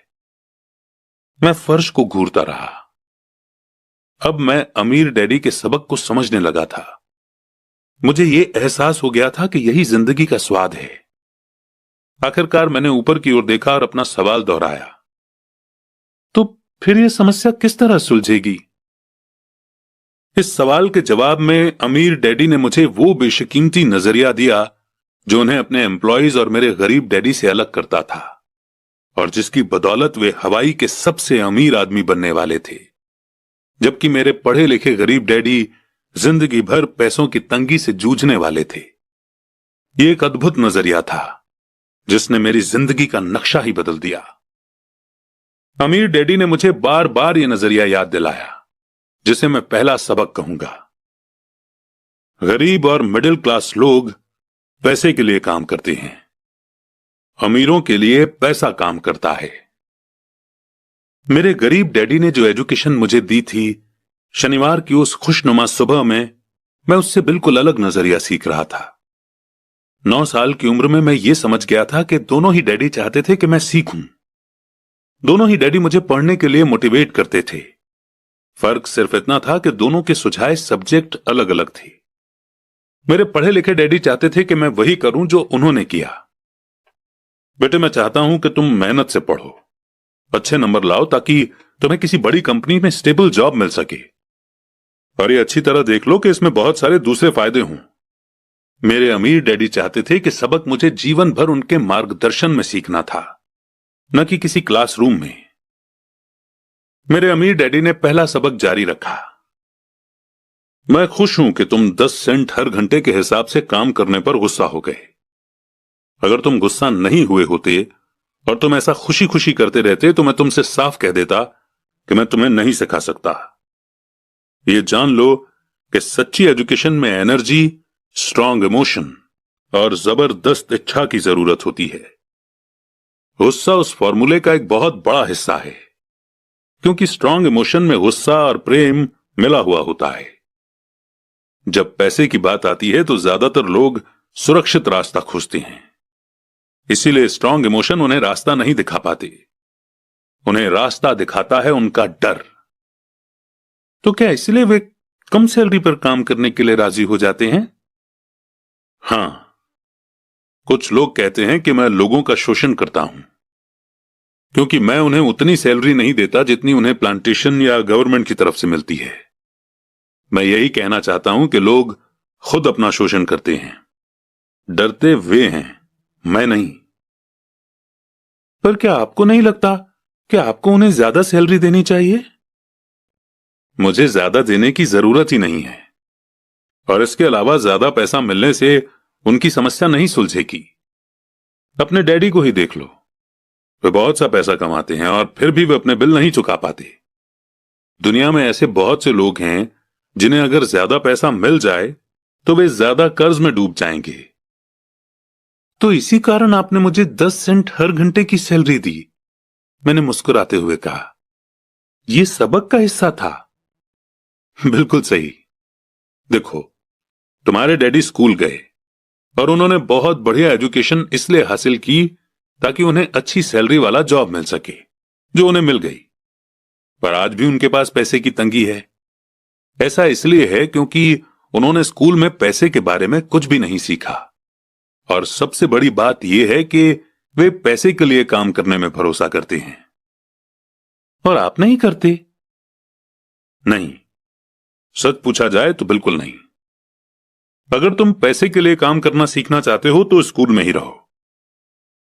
[SPEAKER 1] मैं फर्श को घूरता रहा। अब मैं अमीर डैडी के सबक को समझने लगा था। मुझे यह एहसास हो गया था कि यही जिंदगी का स्वाद है। आखिरकार मैंने ऊपर की ओर देखा और अपना सवाल दोहराया, तो फिर यह समस्या किस तरह सुलझेगी? इस सवाल के जवाब में अमीर डैडी ने मुझे वो बेशकीमती नजरिया दिया जो उन्हें अपने एम्प्लॉयज और मेरे गरीब डैडी से अलग करता था, और जिसकी बदौलत वे हवाई के सबसे अमीर आदमी बनने वाले थे, जबकि मेरे पढ़े लिखे गरीब डैडी जिंदगी भर पैसों की तंगी से जूझने वाले थे। ये एक अद्भुत नजरिया था जिसने मेरी जिंदगी का नक्शा ही बदल दिया। अमीर डैडी ने मुझे बार बार यह नजरिया याद दिलाया, जिसे मैं पहला सबक कहूंगा। गरीब और मिडिल क्लास लोग पैसे के लिए काम करते हैं, अमीरों के लिए पैसा काम करता है। मेरे गरीब डैडी ने जो एजुकेशन मुझे दी थी, शनिवार की उस खुशनुमा सुबह में मैं उससे बिल्कुल अलग नजरिया सीख रहा था। 9 साल की उम्र में मैं ये समझ गया था कि दोनों ही डैडी चाहते थे कि मैं सीखूं। दोनों ही डैडी मुझे पढ़ने के लिए मोटिवेट करते थे। फर्क सिर्फ इतना था कि दोनों के सुझाए सब्जेक्ट अलग अलग थे। मेरे पढ़े लिखे डैडी चाहते थे कि मैं वही करूं जो उन्होंने किया। बेटे, मैं चाहता हूं कि तुम मेहनत से पढ़ो, अच्छे नंबर लाओ ताकि तुम्हें किसी बड़ी कंपनी में स्टेबल जॉब मिल सके। और ये अच्छी तरह देख लो कि इसमें बहुत सारे दूसरे फायदे हों। मेरे अमीर डैडी चाहते थे कि सबक मुझे जीवन भर उनके मार्गदर्शन में सीखना था, न कि किसी क्लासरूम में। मेरे अमीर डैडी ने पहला सबक जारी रखा। मैं खुश हूं कि तुम 10 सेंट हर घंटे के हिसाब से काम करने पर गुस्सा हो गए। अगर तुम गुस्सा नहीं हुए होते और तुम ऐसा खुशी खुशी करते रहते तो मैं तुमसे साफ कह देता कि मैं तुम्हें नहीं सिखा सकता। ये जान लो कि सच्ची एजुकेशन में एनर्जी, स्ट्रांग इमोशन और जबरदस्त इच्छा की जरूरत होती है। गुस्सा उस फॉर्मूले का एक बहुत बड़ा हिस्सा है, क्योंकि स्ट्रांग इमोशन में गुस्सा और प्रेम मिला हुआ होता है। जब पैसे की बात आती है तो ज्यादातर लोग सुरक्षित रास्ता खोजते हैं, इसीलिए स्ट्रांग इमोशन उन्हें रास्ता नहीं दिखा पाते। उन्हें रास्ता दिखाता है उनका डर। तो क्या इसलिए वे कम सैलरी पर काम करने के लिए राजी हो जाते हैं? हां, कुछ लोग कहते हैं कि मैं लोगों का शोषण करता हूं, क्योंकि मैं उन्हें उतनी सैलरी नहीं देता जितनी उन्हें प्लांटेशन या गवर्नमेंट की तरफ से मिलती है। मैं यही कहना चाहता हूं कि लोग खुद अपना शोषण करते हैं। डरते वे हैं, मैं नहीं। पर क्या आपको नहीं लगता कि आपको उन्हें ज्यादा सैलरी देनी चाहिए? मुझे ज्यादा देने की जरूरत ही नहीं है, और इसके अलावा ज्यादा पैसा मिलने से उनकी समस्या नहीं सुलझेगी। अपने डैडी को ही देख लो, वे बहुत सा पैसा कमाते हैं और फिर भी वे अपने बिल नहीं चुका पाते। दुनिया में ऐसे बहुत से लोग हैं जिन्हें अगर ज्यादा पैसा मिल जाए तो वे ज्यादा कर्ज में डूब जाएंगे। तो इसी कारण आपने मुझे 10 सेंट हर घंटे की सैलरी दी, मैंने मुस्कुराते हुए कहा। यह सबक का हिस्सा था। बिल्कुल सही। देखो, तुम्हारे डैडी स्कूल गए और उन्होंने बहुत बढ़िया एजुकेशन इसलिए हासिल की ताकि उन्हें अच्छी सैलरी वाला जॉब मिल सके, जो उन्हें मिल गई। पर आज भी उनके पास पैसे की तंगी है। ऐसा इसलिए है क्योंकि उन्होंने स्कूल में पैसे के बारे में कुछ भी नहीं सीखा। और सबसे बड़ी बात यह है कि वे पैसे के लिए काम करने में भरोसा करते हैं। और आप नहीं करते? नहीं, सच पूछा जाए तो बिल्कुल नहीं। अगर तुम पैसे के लिए काम करना सीखना चाहते हो तो स्कूल में ही रहो।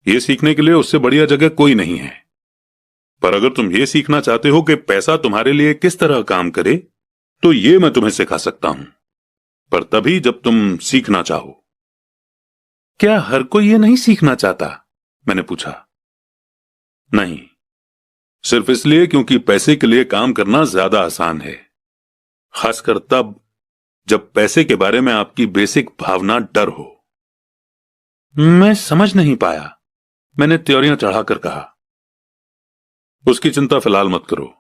[SPEAKER 1] यह सीखने के लिए उससे बढ़िया जगह कोई नहीं है। पर अगर तुम यह सीखना चाहते हो कि पैसा तुम्हारे लिए किस तरह काम करे, तो यह मैं तुम्हें सिखा सकता हूं, पर तभी जब तुम सीखना चाहो। क्या हर कोई यह नहीं सीखना चाहता? मैंने पूछा। नहीं, सिर्फ इसलिए क्योंकि पैसे के लिए काम करना ज्यादा आसान है, खासकर तब जब पैसे के बारे में आपकी बेसिक भावना डर हो। मैं समझ नहीं पाया, मैंने त्योरियां चढ़ाकर कहा। उसकी चिंता फिलहाल मत करो।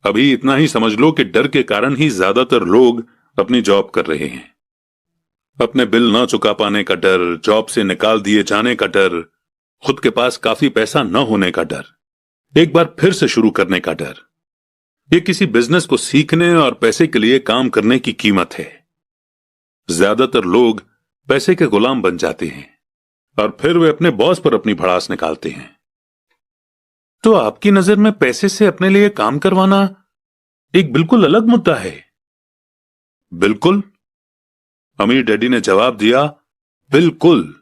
[SPEAKER 1] अभी इतना ही समझ लो कि डर के कारण ही ज्यादातर लोग अपनी जॉब कर रहे हैं। अपने बिल ना चुका पाने का डर, जॉब से निकाल दिए जाने का डर, खुद के पास काफी पैसा न होने का डर, एक बार फिर से शुरू करने का डर। यह किसी बिजनेस को सीखने और पैसे के लिए काम करने की कीमत है। ज्यादातर लोग पैसे के गुलाम बन जाते हैं और फिर वे अपने बॉस पर अपनी भड़ास निकालते हैं। तो आपकी नजर में पैसे से अपने लिए काम करवाना एक बिल्कुल अलग मुद्दा है? बिल्कुल, अमीर डैडी ने जवाब दिया, बिल्कुल।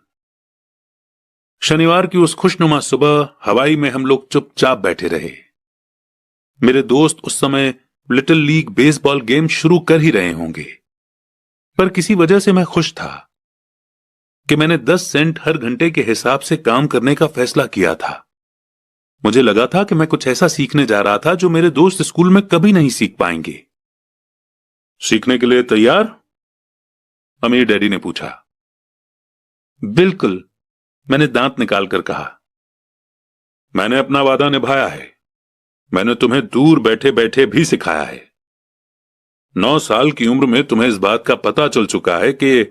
[SPEAKER 1] शनिवार की उस खुशनुमा सुबह हवाई में हम लोग चुपचाप बैठे रहे। मेरे दोस्त उस समय लिटिल लीग बेसबॉल गेम शुरू कर ही रहे होंगे, पर किसी वजह से मैं खुश था कि मैंने 10 सेंट हर घंटे के हिसाब से काम करने का फैसला किया था। मुझे लगा था कि मैं कुछ ऐसा सीखने जा रहा था जो मेरे दोस्त स्कूल में कभी नहीं सीख पाएंगे। सीखने के लिए तैयार? अमीर डैडी ने पूछा। बिल्कुल, मैंने दांत निकालकर कहा। मैंने अपना वादा निभाया है। मैंने तुम्हें दूर बैठे बैठे भी सिखाया है। 9 साल की उम्र में तुम्हें इस बात का पता चल चुका है कि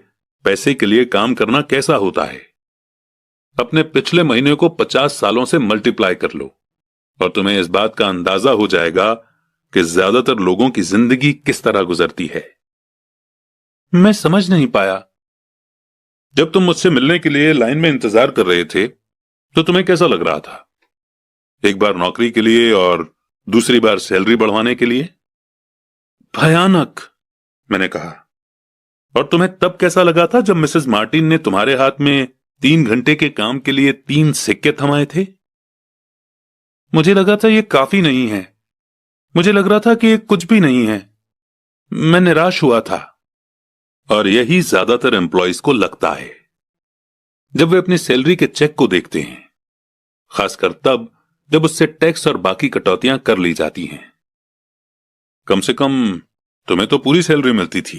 [SPEAKER 1] पैसे के लिए काम करना कैसा होता है। अपने पिछले महीने को 50 सालों से मल्टीप्लाई कर लो और तुम्हें इस बात का अंदाजा हो जाएगा कि ज्यादातर लोगों की जिंदगी किस तरह गुजरती है। मैं समझ नहीं पाया। जब तुम मुझसे मिलने के लिए लाइन में इंतजार कर रहे थे तो तुम्हें कैसा लग रहा था? एक बार नौकरी के लिए और दूसरी बार सैलरी बढ़वाने के लिए। भयानक, मैंने कहा। और तुम्हें तब कैसा लगा था जब मिसेस मार्टिन ने तुम्हारे हाथ में 3 घंटे के काम के लिए 3 सिक्के थमाए थे? मुझे लगा था यह काफी नहीं है। मुझे लग रहा था कि ये कुछ भी नहीं है। मैं निराश हुआ था। और यही ज्यादातर एम्प्लॉइज को लगता है जब वे अपनी सैलरी के चेक को देखते हैं, खासकर तब जब उससे टैक्स और बाकी कटौतियां कर ली जाती हैं। कम से कम तुम्हें तो पूरी सैलरी मिलती थी,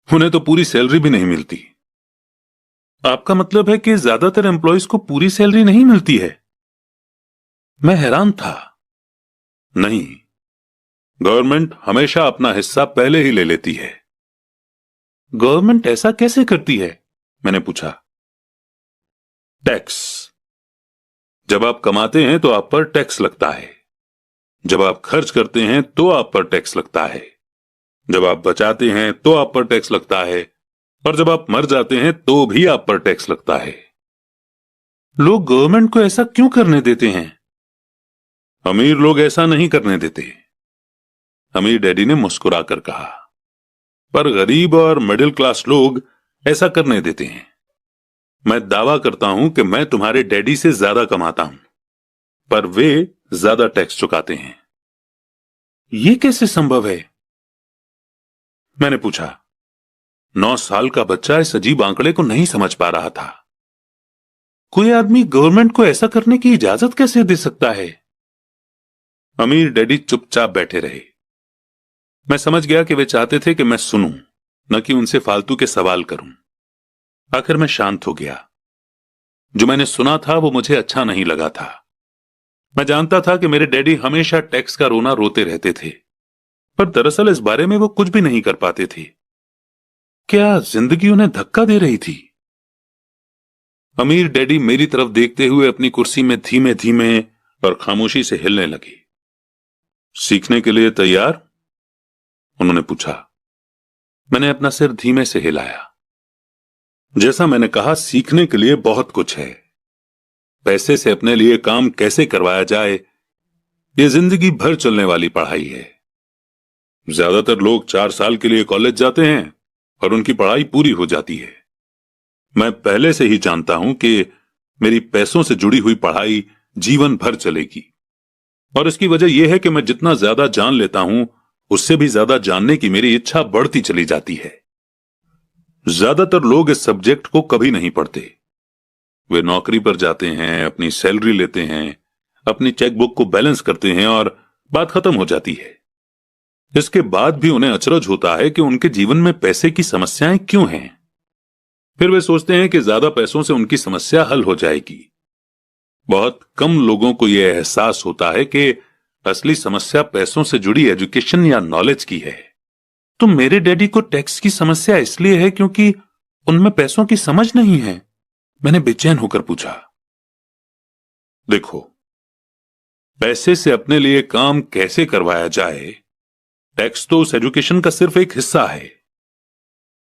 [SPEAKER 1] उन्हें तो पूरी सैलरी भी नहीं मिलती। आपका मतलब है कि ज्यादातर एम्प्लॉइज को पूरी सैलरी नहीं मिलती है? मैं हैरान था। नहीं, गवर्नमेंट हमेशा अपना हिस्सा पहले ही ले लेती है। गवर्नमेंट ऐसा कैसे करती है? मैंने पूछा। टैक्स। जब आप कमाते हैं तो आप पर टैक्स लगता है, जब आप खर्च करते हैं तो आप पर टैक्स लगता है, जब आप बचाते हैं तो आप पर टैक्स लगता है, और जब आप मर जाते हैं तो भी आप पर टैक्स लगता है। लोग गवर्नमेंट को ऐसा क्यों करने देते हैं? अमीर लोग ऐसा नहीं करने देते, अमीर डैडी ने मुस्कुराकर कहा, पर गरीब और मिडिल क्लास लोग ऐसा करने देते हैं। मैं दावा करता हूं कि मैं तुम्हारे डैडी से ज्यादा कमाता हूं, पर वे ज्यादा टैक्स चुकाते हैं। यह कैसे संभव है? मैंने पूछा। 9 साल का बच्चा इस अजीब आंकड़े को नहीं समझ पा रहा था। कोई आदमी गवर्नमेंट को ऐसा करने की इजाजत कैसे दे सकता है? अमीर डैडी चुपचाप बैठे रहे। मैं समझ गया कि वे चाहते थे कि मैं सुनूं, न कि उनसे फालतू के सवाल करूं। आखिर मैं शांत हो गया। जो मैंने सुना था वो मुझे अच्छा नहीं लगा था। मैं जानता था कि मेरे डैडी हमेशा टैक्स का रोना रोते रहते थे, पर दरअसल इस बारे में वो कुछ भी नहीं कर पाते थे। क्या जिंदगी उन्हें धक्का दे रही थी? अमीर डैडी मेरी तरफ देखते हुए अपनी कुर्सी में धीमे धीमे और खामोशी से हिलने लगे। सीखने के लिए तैयार? उन्होंने पूछा। मैंने अपना सिर धीमे से हिलाया। जैसा मैंने कहा, सीखने के लिए बहुत कुछ है। पैसे से अपने लिए काम कैसे करवाया जाए, यह जिंदगी भर चलने वाली पढ़ाई है। ज्यादातर लोग 4 साल के लिए कॉलेज जाते हैं और उनकी पढ़ाई पूरी हो जाती है। मैं पहले से ही जानता हूं कि मेरी पैसों से जुड़ी हुई पढ़ाई जीवन भर चलेगी, और इसकी वजह यह है कि मैं जितना ज्यादा जान लेता हूं उससे भी ज्यादा जानने की मेरी इच्छा बढ़ती चली जाती है। ज्यादातर लोग इस सब्जेक्ट को कभी नहीं पढ़ते। वे नौकरी पर जाते हैं, अपनी सैलरी लेते हैं, अपनी चेकबुक को बैलेंस करते हैं और बात खत्म हो जाती है। इसके बाद भी उन्हें अचरज होता है कि उनके जीवन में पैसे की समस्याएं क्यों हैं। फिर वे सोचते हैं कि ज्यादा पैसों से उनकी समस्या हल हो जाएगी। बहुत कम लोगों को यह एहसास होता है कि असली समस्या पैसों से जुड़ी एजुकेशन या नॉलेज की है। तो मेरे डैडी को टैक्स की समस्या इसलिए है क्योंकि उनमें पैसों की समझ नहीं है? मैंने बेचैन होकर पूछा। देखो, पैसे से अपने लिए काम कैसे करवाया जाए, टैक्स तो उस एजुकेशन का सिर्फ एक हिस्सा है।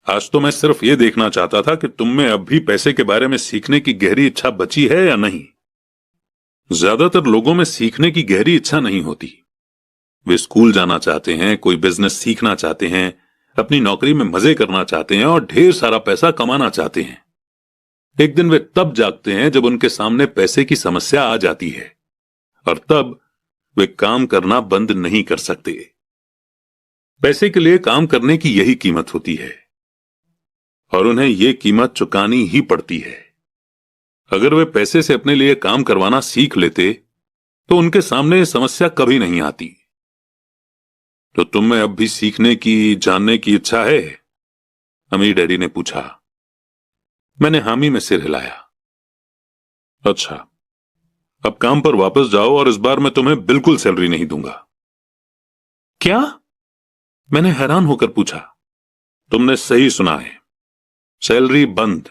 [SPEAKER 1] आज तो मैं सिर्फ यह देखना चाहता था कि तुम में अब भी पैसे के बारे में सीखने की गहरी इच्छा बची है या नहीं। ज्यादातर लोगों में सीखने की गहरी इच्छा नहीं होती। वे स्कूल जाना चाहते हैं, कोई बिजनेस सीखना चाहते हैं, अपनी नौकरी में मजे करना चाहते हैं और ढेर सारा पैसा कमाना चाहते हैं। एक दिन वे तब जागते हैं जब उनके सामने पैसे की समस्या आ जाती है, और तब वे काम करना बंद नहीं कर सकते। पैसे के लिए काम करने की यही कीमत होती है, और उन्हें यह कीमत चुकानी ही पड़ती है। अगर वे पैसे से अपने लिए काम करवाना सीख लेते तो उनके सामने यह समस्या कभी नहीं आती। तो तुम में अब भी सीखने की, जानने की इच्छा है? अमीर डैडी ने पूछा। मैंने हामी में सिर हिलाया। अच्छा, अब काम पर वापस जाओ और इस बार मैं तुम्हें बिल्कुल सैलरी नहीं दूंगा। क्या? मैंने हैरान होकर पूछा। तुमने सही सुना है, सैलरी बंद।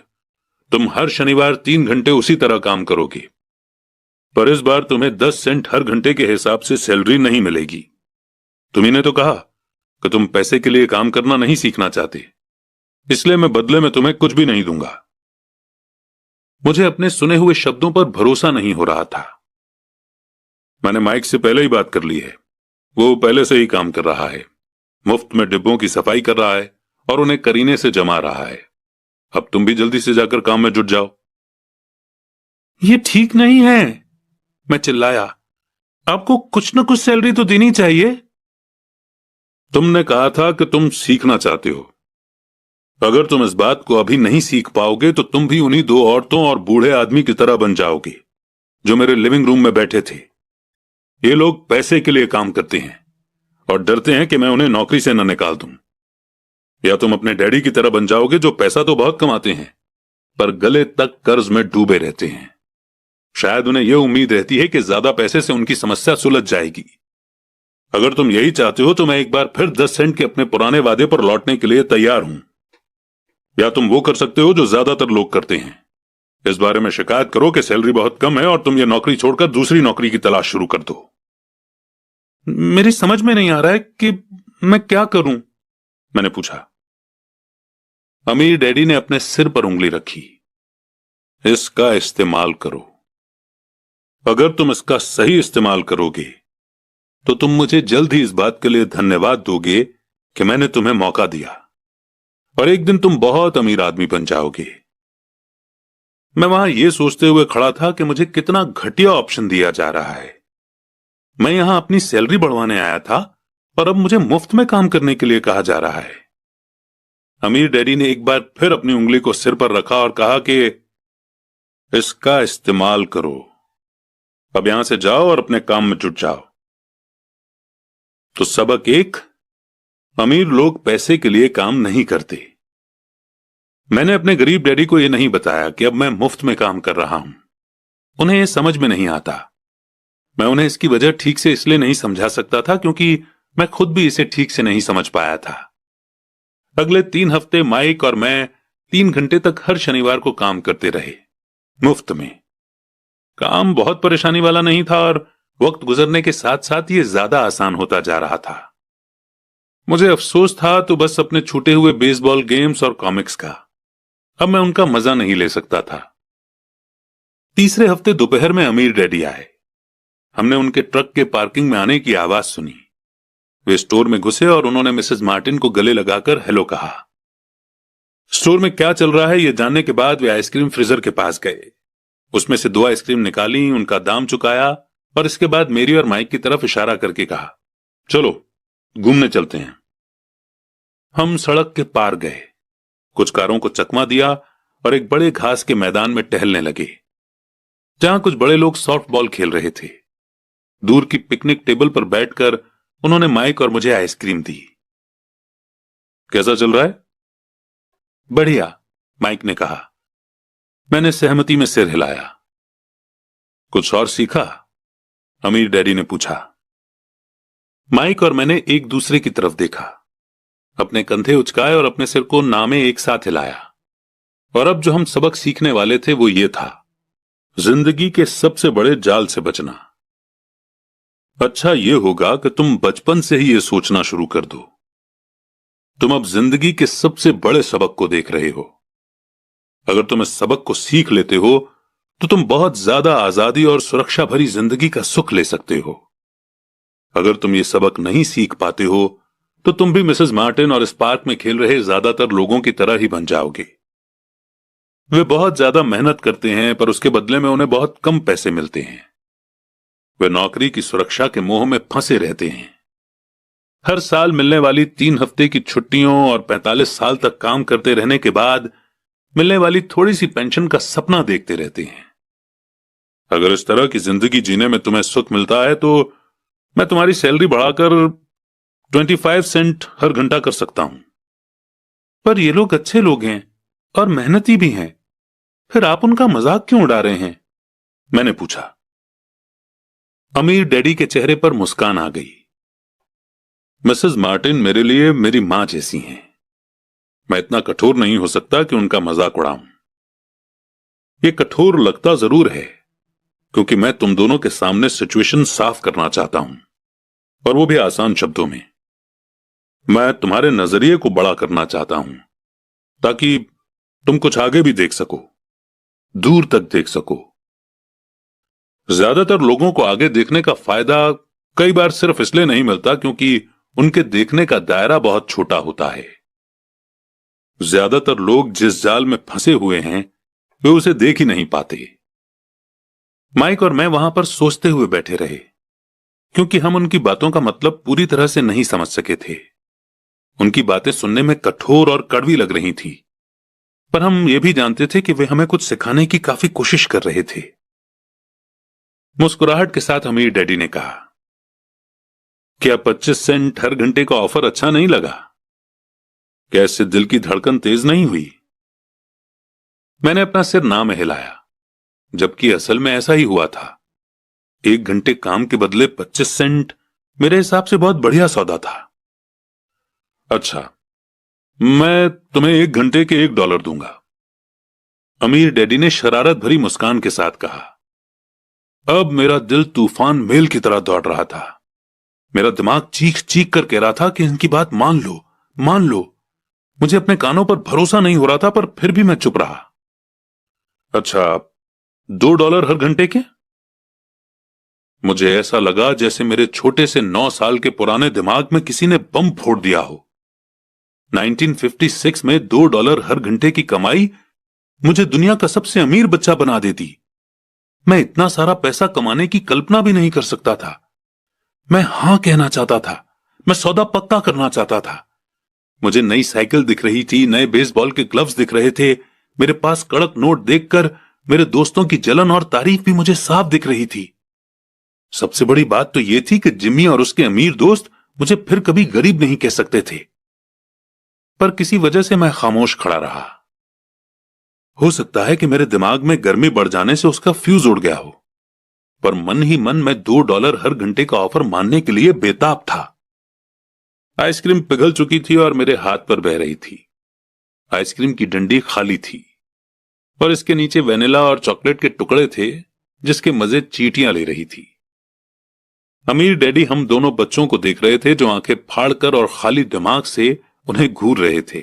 [SPEAKER 1] तुम हर शनिवार 3 घंटे उसी तरह काम करोगे, पर इस बार तुम्हें 10 सेंट हर घंटे के हिसाब से सैलरी नहीं मिलेगी। तुम्ही ने तो कहा कि तुम पैसे के लिए काम करना नहीं सीखना चाहते, इसलिए मैं बदले में तुम्हें कुछ भी नहीं दूंगा। मुझे अपने सुने हुए शब्दों पर भरोसा नहीं हो रहा था। मैंने माइक से पहले ही बात कर ली है। वो पहले से ही काम कर रहा है, मुफ्त में डिब्बों की सफाई कर रहा है और उन्हें करीने से जमा रहा है। अब तुम भी जल्दी से जाकर काम में जुट जाओ। ये ठीक नहीं है, मैं चिल्लाया। आपको कुछ न कुछ सैलरी तो देनी चाहिए। तुमने कहा था कि तुम सीखना चाहते हो। अगर तुम इस बात को अभी नहीं सीख पाओगे तो तुम भी उन्हीं 2 औरतों और बूढ़े आदमी की तरह बन जाओगे जो मेरे लिविंग रूम में बैठे थे। ये लोग पैसे के लिए काम करते हैं और डरते हैं कि मैं उन्हें नौकरी से न निकाल दूं। या तुम अपने डैडी की तरह बन जाओगे जो पैसा तो बहुत कमाते हैं पर गले तक कर्ज में डूबे रहते हैं। शायद उन्हें यह उम्मीद रहती है कि ज्यादा पैसे से उनकी समस्या सुलझ जाएगी। अगर तुम यही चाहते हो तो मैं एक बार फिर 10 सेंट के अपने पुराने वादे पर लौटने के लिए तैयार हूं। या तुम वो कर सकते हो जो ज्यादातर लोग करते हैं, इस बारे में शिकायत करो कि सैलरी बहुत कम है और तुम ये नौकरी छोड़कर दूसरी नौकरी की तलाश शुरू कर दो। मेरी समझ में नहीं आ रहा है कि मैं क्या करूं, मैंने पूछा। अमीर डैडी ने अपने सिर पर उंगली रखी। इसका इस्तेमाल करो। अगर तुम इसका सही इस्तेमाल करोगे तो तुम मुझे जल्द ही इस बात के लिए धन्यवाद दोगे कि मैंने तुम्हें मौका दिया और एक दिन तुम बहुत अमीर आदमी बन जाओगे। मैं वहां यह सोचते हुए खड़ा था कि मुझे कितना घटिया ऑप्शन दिया जा रहा है। मैं यहां अपनी सैलरी बढ़वाने आया था और अब मुझे मुफ्त में काम करने के लिए कहा जा रहा है। अमीर डैडी ने एक बार फिर अपनी उंगली को सिर पर रखा और कहा कि इसका इस्तेमाल करो। अब यहां से जाओ और अपने काम में जुट जाओ। तो सबक 1, अमीर लोग पैसे के लिए काम नहीं करते। मैंने अपने गरीब डैडी को यह नहीं बताया कि अब मैं मुफ्त में काम कर रहा हूं। उन्हें यह समझ में नहीं आता। मैं उन्हें इसकी वजह ठीक से इसलिए नहीं समझा सकता था क्योंकि मैं खुद भी इसे ठीक से नहीं समझ पाया था। अगले 3 हफ्ते माइक और मैं 3 घंटे तक हर शनिवार को काम करते रहे, मुफ्त में। काम बहुत परेशानी वाला नहीं था और वक्त गुजरने के साथ साथ ये ज्यादा आसान होता जा रहा था। मुझे अफसोस था तो बस अपने छूटे हुए बेसबॉल गेम्स और कॉमिक्स का। अब मैं उनका मजा नहीं ले सकता था। तीसरे हफ्ते दोपहर में अमीर डैडी आए। हमने उनके ट्रक के पार्किंग में आने की आवाज सुनी। वे स्टोर में घुसे और उन्होंने मिसेस मार्टिन को गले लगाकर हेलो कहा। स्टोर में क्या चल रहा है यह जानने के बाद वे आइसक्रीम फ्रीजर के पास गए। उसमें से 2 आइसक्रीम निकाली, उनका दाम चुकाया और इसके बाद मेरी और माइक की तरफ इशारा करके कहा, चलो घूमने चलते हैं। हम सड़क के पार गए, कुछ कारों को चकमा दिया और एक बड़े घास के मैदान में टहलने लगे जहां कुछ बड़े लोग सॉफ्टबॉल खेल रहे थे। दूर की पिकनिक टेबल पर बैठकर उन्होंने माइक और मुझे आइसक्रीम दी। कैसा चल रहा है? बढ़िया, माइक ने कहा। मैंने सहमति में सिर हिलाया। कुछ और सीखा? अमीर डैडी ने पूछा। माइक और मैंने एक दूसरे की तरफ देखा, अपने कंधे उचकाए और अपने सिर को नामे एक साथ हिलाया। और अब जो हम सबक सीखने वाले थे वो ये था, जिंदगी के सबसे बड़े जाल से बचना। अच्छा यह होगा कि तुम बचपन से ही यह सोचना शुरू कर दो। तुम अब जिंदगी के सबसे बड़े सबक को देख रहे हो। अगर तुम इस सबक को सीख लेते हो तो तुम बहुत ज्यादा आजादी और सुरक्षा भरी जिंदगी का सुख ले सकते हो। अगर तुम ये सबक नहीं सीख पाते हो तो तुम भी मिसेस मार्टिन और इस पार्क में खेल रहे ज्यादातर लोगों की तरह ही बन जाओगे। वे बहुत ज्यादा मेहनत करते हैं पर उसके बदले में उन्हें बहुत कम पैसे मिलते हैं। वे नौकरी की सुरक्षा के मोह में फंसे रहते हैं। हर साल मिलने वाली 3 हफ्ते की छुट्टियों और 45 साल तक काम करते रहने के बाद मिलने वाली थोड़ी सी पेंशन का सपना देखते रहते हैं। अगर इस तरह की जिंदगी जीने में तुम्हें सुख मिलता है तो मैं तुम्हारी सैलरी बढ़ाकर 25 सेंट हर घंटा कर सकता हूं। पर ये लोग अच्छे लोग हैं और मेहनती भी हैं, फिर आप उनका मजाक क्यों उड़ा रहे हैं? मैंने पूछा। अमीर डैडी के चेहरे पर मुस्कान आ गई। मिसेस मार्टिन मेरे लिए मेरी मां जैसी हैं। मैं इतना कठोर नहीं हो सकता कि उनका मजाक उड़ाऊं। ये कठोर लगता जरूर है क्योंकि मैं तुम दोनों के सामने सिचुएशन साफ करना चाहता हूं, और वो भी आसान शब्दों में। मैं तुम्हारे नजरिए को बड़ा करना चाहता हूं ताकि तुम कुछ आगे भी देख सको, दूर तक देख सको। ज्यादातर लोगों को आगे देखने का फायदा कई बार सिर्फ इसलिए नहीं मिलता क्योंकि उनके देखने का दायरा बहुत छोटा होता है। ज्यादातर लोग जिस जाल में फंसे हुए हैं वे उसे देख ही नहीं पाते। माइक और मैं वहां पर सोचते हुए बैठे रहे क्योंकि हम उनकी बातों का मतलब पूरी तरह से नहीं समझ सके थे। उनकी बातें सुनने में कठोर और कड़वी लग रही थी, पर हम ये भी जानते थे कि वे हमें कुछ सिखाने की काफी कोशिश कर रहे थे। मुस्कुराहट के साथ अमीर डैडी ने कहा, क्या 25 सेंट हर घंटे का ऑफर अच्छा नहीं लगा? क्या इससे दिल की धड़कन तेज नहीं हुई? मैंने अपना सिर ना में हिलाया, जबकि असल में ऐसा ही हुआ था। 1 घंटे काम के बदले 25 सेंट मेरे हिसाब से बहुत बढ़िया सौदा था। अच्छा, मैं तुम्हें 1 घंटे के $1 दूंगा, अमीर डैडी ने शरारत भरी मुस्कान के साथ कहा। अब मेरा दिल तूफान मेल की तरह दौड़ रहा था। मेरा दिमाग चीख चीख कर कह रहा था कि इनकी बात मान लो, मान लो। मुझे अपने कानों पर भरोसा नहीं हो रहा था, पर फिर भी मैं चुप रहा। अच्छा, $2 हर घंटे के? मुझे ऐसा लगा जैसे मेरे छोटे से 9 साल के पुराने दिमाग में किसी ने बम फोड़ दिया हो। 1956 में $2 हर घंटे की कमाई मुझे दुनिया का सबसे अमीर बच्चा बना देती। मैं इतना सारा पैसा कमाने की कल्पना भी नहीं कर सकता था। मैं हां कहना चाहता था। मैं सौदा पक्का करना चाहता था। मुझे नई साइकिल दिख रही थी, नए बेसबॉल के ग्लव्स दिख रहे थे। मेरे पास कड़क नोट देखकर मेरे दोस्तों की जलन और तारीफ भी मुझे साफ दिख रही थी। सबसे बड़ी बात तो यह थी कि जिम्मी और उसके अमीर दोस्त मुझे फिर कभी गरीब नहीं कह सकते थे। पर किसी वजह से मैं खामोश खड़ा रहा। हो सकता है कि मेरे दिमाग में गर्मी बढ़ जाने से उसका फ्यूज उड़ गया हो, पर मन ही मन मैं $2 हर घंटे का ऑफर मानने के लिए बेताब था। आइसक्रीम पिघल चुकी थी और मेरे हाथ पर बह रही थी। आइसक्रीम की डंडी खाली थी और इसके नीचे वेनिला और चॉकलेट के टुकड़े थे जिसके मजे चींटियां ले रही थी। अमीर डैडी हम दोनों बच्चों को देख रहे थे जो आंखें फाड़कर और खाली दिमाग से उन्हें घूर रहे थे।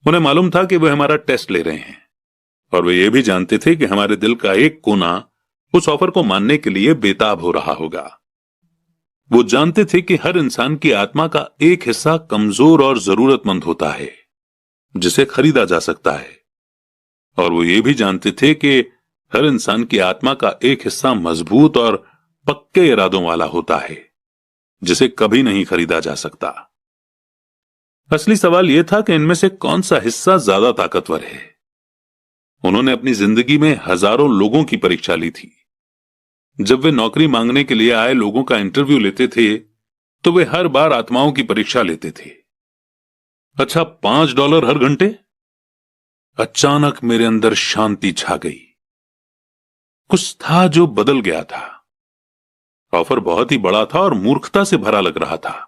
[SPEAKER 1] उन्हें मालूम था कि वे हमारा टेस्ट ले रहे हैं, और वे ये भी जानते थे कि हमारे दिल का एक कोना उस ऑफर को मानने के लिए बेताब हो रहा होगा। वो जानते थे कि हर इंसान की आत्मा का एक हिस्सा कमजोर और जरूरतमंद होता है जिसे खरीदा जा सकता है, और वो ये भी जानते थे कि हर इंसान की आत्मा का एक हिस्सा मजबूत और पक्के इरादों वाला होता है जिसे कभी नहीं खरीदा जा सकता। असली सवाल यह था कि इनमें से कौन सा हिस्सा ज्यादा ताकतवर है। उन्होंने अपनी जिंदगी में हजारों लोगों की परीक्षा ली थी। जब वे नौकरी मांगने के लिए आए लोगों का इंटरव्यू लेते थे तो वे हर बार आत्माओं की परीक्षा लेते थे। अच्छा, $5 हर घंटे? अचानक मेरे अंदर शांति छा गई। कुछ था जो बदल गया था। ऑफर बहुत ही बड़ा था और मूर्खता से भरा लग रहा था।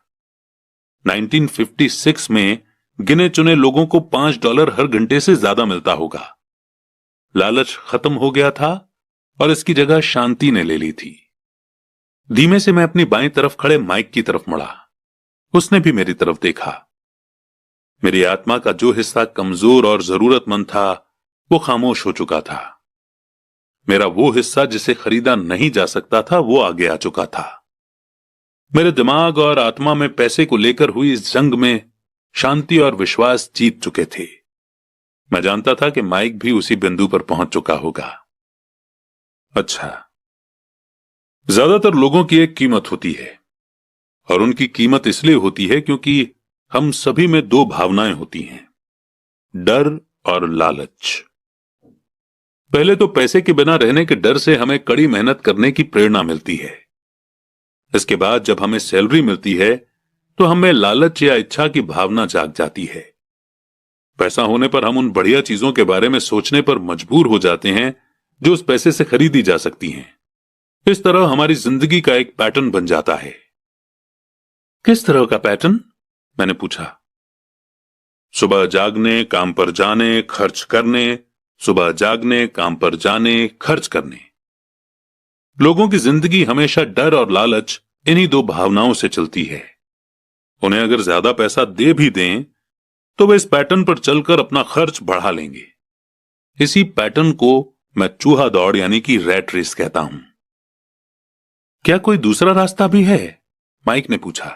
[SPEAKER 1] 1956 में गिने चुने लोगों को $5 हर घंटे से ज्यादा मिलता होगा। लालच खत्म हो गया था और इसकी जगह शांति ने ले ली थी। धीमे से मैं अपनी बाईं तरफ खड़े माइक की तरफ मुड़ा। उसने भी मेरी तरफ देखा। मेरी आत्मा का जो हिस्सा कमजोर और जरूरतमंद था वो खामोश हो चुका था। मेरा वो हिस्सा जिसे खरीदा नहीं जा सकता था वो आगे आ चुका था। मेरे दिमाग और आत्मा में पैसे को लेकर हुई इस जंग में शांति और विश्वास जीत चुके थे। मैं जानता था कि माइक भी उसी बिंदु पर पहुंच चुका होगा। अच्छा, ज्यादातर लोगों की एक कीमत होती है, और उनकी कीमत इसलिए होती है क्योंकि हम सभी में 2 भावनाएं होती हैं, डर और लालच। पहले तो पैसे के बिना रहने के डर से हमें कड़ी मेहनत करने की प्रेरणा मिलती है। इसके बाद जब हमें सैलरी मिलती है तो हमें लालच या इच्छा की भावना जाग जाती है। पैसा होने पर हम उन बढ़िया चीजों के बारे में सोचने पर मजबूर हो जाते हैं जो उस पैसे से खरीदी जा सकती हैं। इस तरह हमारी जिंदगी का एक पैटर्न बन जाता है। किस तरह का पैटर्न? मैंने पूछा। सुबह जागने, काम पर जाने, खर्च करने, सुबह जागने, काम पर जाने, खर्च करने। लोगों की जिंदगी हमेशा डर और लालच इन्हीं दो भावनाओं से चलती है। उन्हें अगर ज्यादा पैसा दे भी दें तो वे इस पैटर्न पर चलकर अपना खर्च बढ़ा लेंगे। इसी पैटर्न को मैं चूहा दौड़ यानी कि रैट रेस कहता हूं। क्या कोई दूसरा रास्ता भी है? माइक ने पूछा।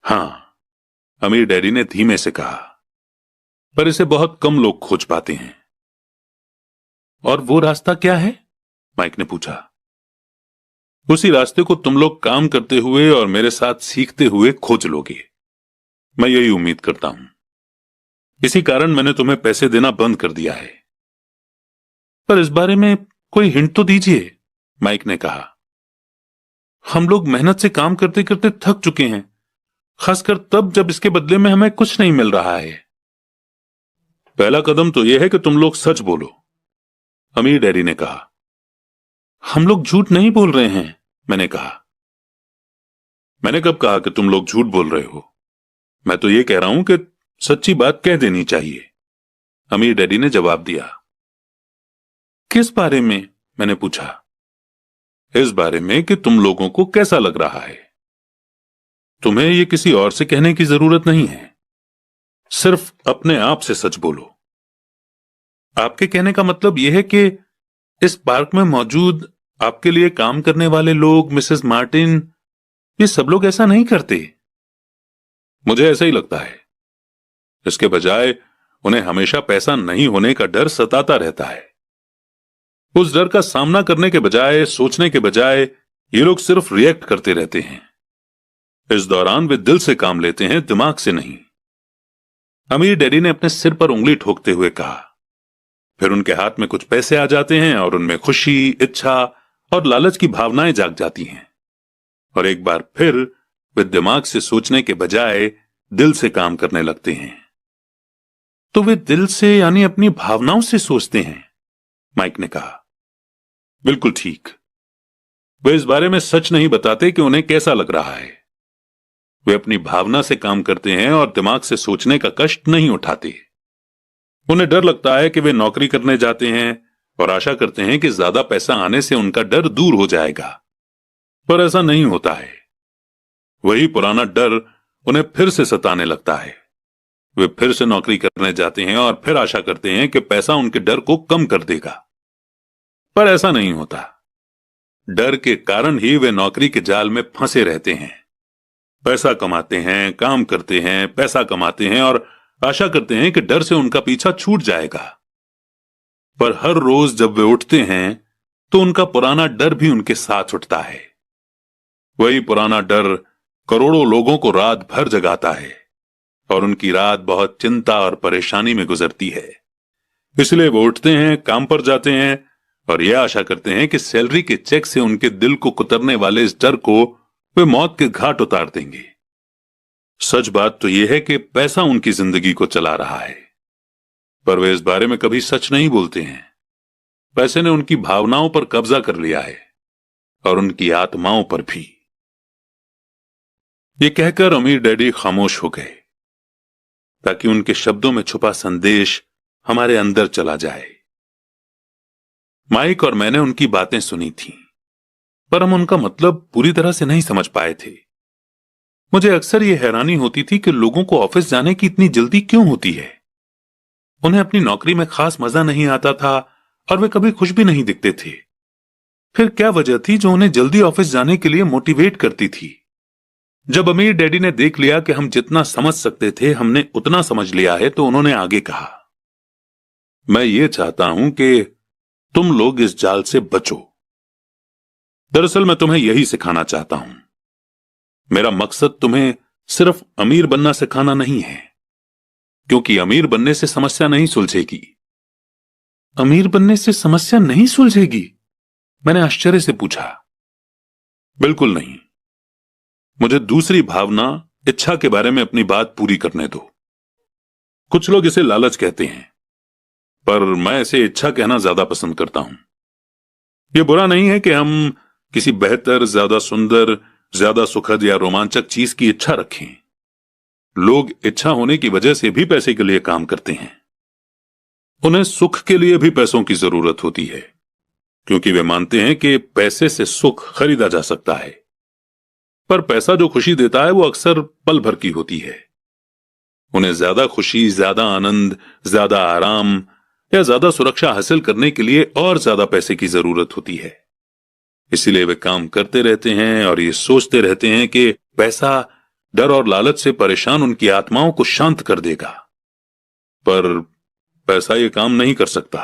[SPEAKER 1] हां, अमीर डैडी ने धीमे से कहा, पर इसे बहुत कम लोग खोज पाते हैं। और वो रास्ता क्या है? माइक ने पूछा। उसी रास्ते को तुम लोग काम करते हुए और मेरे साथ सीखते हुए खोज लोगे। मैं यही उम्मीद करता हूं। इसी कारण मैंने तुम्हें पैसे देना बंद कर दिया है। पर इस बारे में कोई हिंट तो दीजिए, माइक ने कहा। हम लोग मेहनत से काम करते करते थक चुके हैं, खासकर तब जब इसके बदले में हमें कुछ नहीं मिल रहा है। पहला कदम तो यह है कि तुम लोग सच बोलो, अमीर डैडी ने कहा। हम लोग झूठ नहीं बोल रहे हैं, मैंने कहा। मैंने कब कहा कि तुम लोग झूठ बोल रहे हो? मैं तो यह कह रहा हूं कि सच्ची बात कह देनी चाहिए, अमीर डैडी ने जवाब दिया। किस बारे में? मैंने पूछा। इस बारे में कि तुम लोगों को कैसा लग रहा है। तुम्हें यह किसी और से कहने की जरूरत नहीं है, सिर्फ अपने आप से सच बोलो। आपके कहने का मतलब यह है कि इस पार्क में मौजूद आपके लिए काम करने वाले लोग, मिसेस मार्टिन, ये सब लोग ऐसा नहीं करते। मुझे ऐसा ही लगता है। इसके बजाय उन्हें हमेशा पैसा नहीं होने का डर सताता रहता है। उस डर का सामना करने के बजाय, सोचने के बजाय, ये लोग सिर्फ रिएक्ट करते रहते हैं। इस दौरान वे दिल से काम लेते हैं, दिमाग से नहीं। अमीर डैडी ने अपने सिर पर उंगली ठोकते हुए कहा। फिर उनके हाथ में कुछ पैसे आ जाते हैं और उनमें खुशी, इच्छा और लालच की भावनाएं जाग जाती हैं। और एक बार फिर वे दिमाग से सोचने के बजाय दिल से काम करने लगते हैं। तो वे दिल से यानी अपनी भावनाओं से सोचते हैं, माइक ने कहा। बिल्कुल ठीक। वे इस बारे में सच नहीं बताते कि उन्हें कैसा लग रहा है। वे अपनी भावना से काम करते हैं और दिमाग से सोचने का कष्ट नहीं उठाते। उन्हें डर लगता है कि वे नौकरी करने जाते हैं और आशा करते हैं कि ज्यादा पैसा आने से उनका डर दूर हो जाएगा, पर ऐसा नहीं होता है। वही पुराना डर उन्हें फिर से सताने लगता है। वे फिर से नौकरी करने जाते हैं और फिर आशा करते हैं कि पैसा उनके डर को कम कर देगा, पर ऐसा नहीं होता। डर के कारण ही वे नौकरी के जाल में फंसे रहते हैं। पैसा कमाते हैं, काम करते हैं, पैसा कमाते हैं और आशा करते हैं कि डर से उनका पीछा छूट जाएगा। पर हर रोज जब वे उठते हैं तो उनका पुराना डर भी उनके साथ उठता है। वही पुराना डर करोड़ों लोगों को रात भर जगाता है और उनकी रात बहुत चिंता और परेशानी में गुजरती है। इसलिए वो उठते हैं, काम पर जाते हैं और यह आशा करते हैं कि सैलरी के चेक से उनके दिल को कुतरने वाले इस डर को वे मौत के घाट उतार देंगे। सच बात तो यह है कि पैसा उनकी जिंदगी को चला रहा है, पर वे इस बारे में कभी सच नहीं बोलते हैं। पैसे ने उनकी भावनाओं पर कब्जा कर लिया है और उनकी आत्माओं पर भी। ये कहकर अमीर डैडी खामोश हो गए ताकि उनके शब्दों में छुपा संदेश हमारे अंदर चला जाए। माइक और मैंने उनकी बातें सुनी थीं, पर हम उनका मतलब पूरी तरह से नहीं समझ पाए थे। मुझे अक्सर यह हैरानी होती थी कि लोगों को ऑफिस जाने की इतनी जल्दी क्यों होती है। उन्हें अपनी नौकरी में खास मजा नहीं आता था और वे कभी खुश भी नहीं दिखते थे। फिर क्या वजह थी जो उन्हें जल्दी ऑफिस जाने के लिए मोटिवेट करती थी? जब अमीर डैडी ने देख लिया कि हम जितना समझ सकते थे हमने उतना समझ लिया है, तो उन्होंने आगे कहा, मैं ये चाहता हूं कि तुम लोग इस जाल से बचो। दरअसल मैं तुम्हें यही सिखाना चाहता हूं। मेरा मकसद तुम्हें सिर्फ अमीर बनना सिखाना नहीं है, क्योंकि अमीर बनने से समस्या नहीं सुलझेगी। अमीर बनने से समस्या नहीं सुलझेगी? मैंने आश्चर्य से पूछा। बिल्कुल नहीं। मुझे दूसरी भावना, इच्छा के बारे में अपनी बात पूरी करने दो। कुछ लोग इसे लालच कहते हैं, पर मैं इसे इच्छा कहना ज्यादा पसंद करता हूं। यह बुरा नहीं है कि हम किसी बेहतर, ज्यादा सुंदर, ज्यादा सुखद या रोमांचक चीज की इच्छा रखें, लोग इच्छा होने की वजह से भी पैसे के लिए काम करते हैं। उन्हें सुख के लिए भी पैसों की जरूरत होती है, क्योंकि वे मानते हैं कि पैसे से सुख खरीदा जा सकता है। पर पैसा जो खुशी देता है वो अक्सर पल भर की होती है। उन्हें ज्यादा खुशी, ज्यादा आनंद, ज्यादा आराम या ज्यादा सुरक्षा हासिल करने के लिए और ज्यादा पैसे की जरूरत होती है। इसीलिए वे काम करते रहते हैं और ये सोचते रहते हैं कि पैसा डर और लालच से परेशान उनकी आत्माओं को शांत कर देगा। पर पैसा ये काम नहीं कर सकता।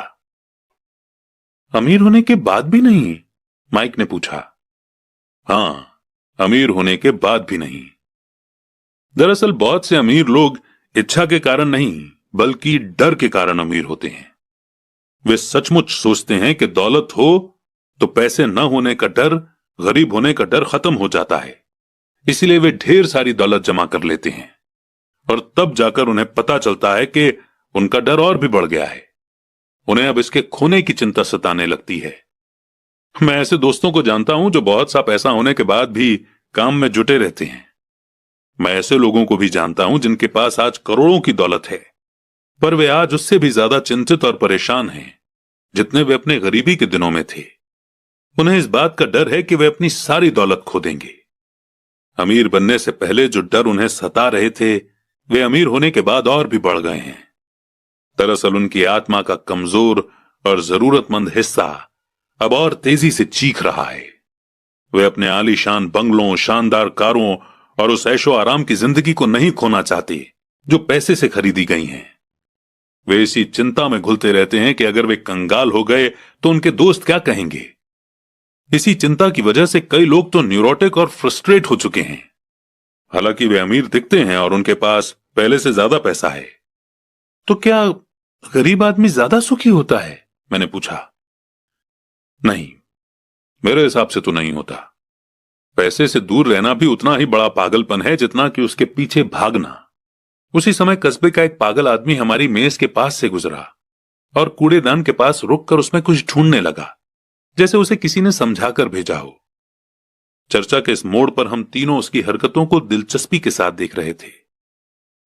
[SPEAKER 1] अमीर होने के बाद भी नहीं? माइक ने पूछा। हां, अमीर होने के बाद भी नहीं। दरअसल बहुत से अमीर लोग इच्छा के कारण नहीं, बल्कि डर के कारण अमीर होते हैं। वे सचमुच सोचते हैं कि दौलत हो तो पैसे न होने का डर, गरीब होने का डर खत्म हो जाता है। इसीलिए वे ढेर सारी दौलत जमा कर लेते हैं और तब जाकर उन्हें पता चलता है कि उनका डर और भी बढ़ गया है। उन्हें अब इसके खोने की चिंता सताने लगती है। मैं ऐसे दोस्तों को जानता हूं जो बहुत सा पैसा होने के बाद भी काम में जुटे रहते हैं। मैं ऐसे लोगों को भी जानता हूं जिनके पास आज करोड़ों की दौलत है, पर वे आज उससे भी ज्यादा चिंतित और परेशान हैं जितने वे अपने गरीबी के दिनों में थे। उन्हें इस बात का डर है कि वे अपनी सारी दौलत खो देंगे। अमीर बनने से पहले जो डर उन्हें सता रहे थे, वे अमीर होने के बाद और भी बढ़ गए हैं। दरअसल उनकी आत्मा का कमजोर और जरूरतमंद हिस्सा अब और तेजी से चीख रहा है। वे अपने आलीशान बंगलों, शानदार कारों और उस ऐशो आराम की जिंदगी को नहीं खोना चाहते जो पैसे से खरीदी गई हैं। वे इसी चिंता में घुलते रहते हैं कि अगर वे कंगाल हो गए तो उनके दोस्त क्या कहेंगे। इसी चिंता की वजह से कई लोग तो न्यूरोटिक और फ्रस्ट्रेट हो चुके हैं। हालांकि वे अमीर दिखते हैं और उनके पास पहले से ज्यादा पैसा है। तो क्या गरीब आदमी ज्यादा सुखी होता है? मैंने पूछा। नहीं, मेरे हिसाब से तो नहीं होता। पैसे से दूर रहना भी उतना ही बड़ा पागलपन है जितना कि उसके पीछे भागना। उसी समय कस्बे का एक पागल आदमी हमारी मेज के पास से गुजरा और कूड़ेदान के पास रुककर उसमें कुछ ढूंढने लगा, जैसे उसे किसी ने समझाकर भेजा हो। चर्चा के इस मोड़ पर हम तीनों उसकी हरकतों को दिलचस्पी के साथ देख रहे थे,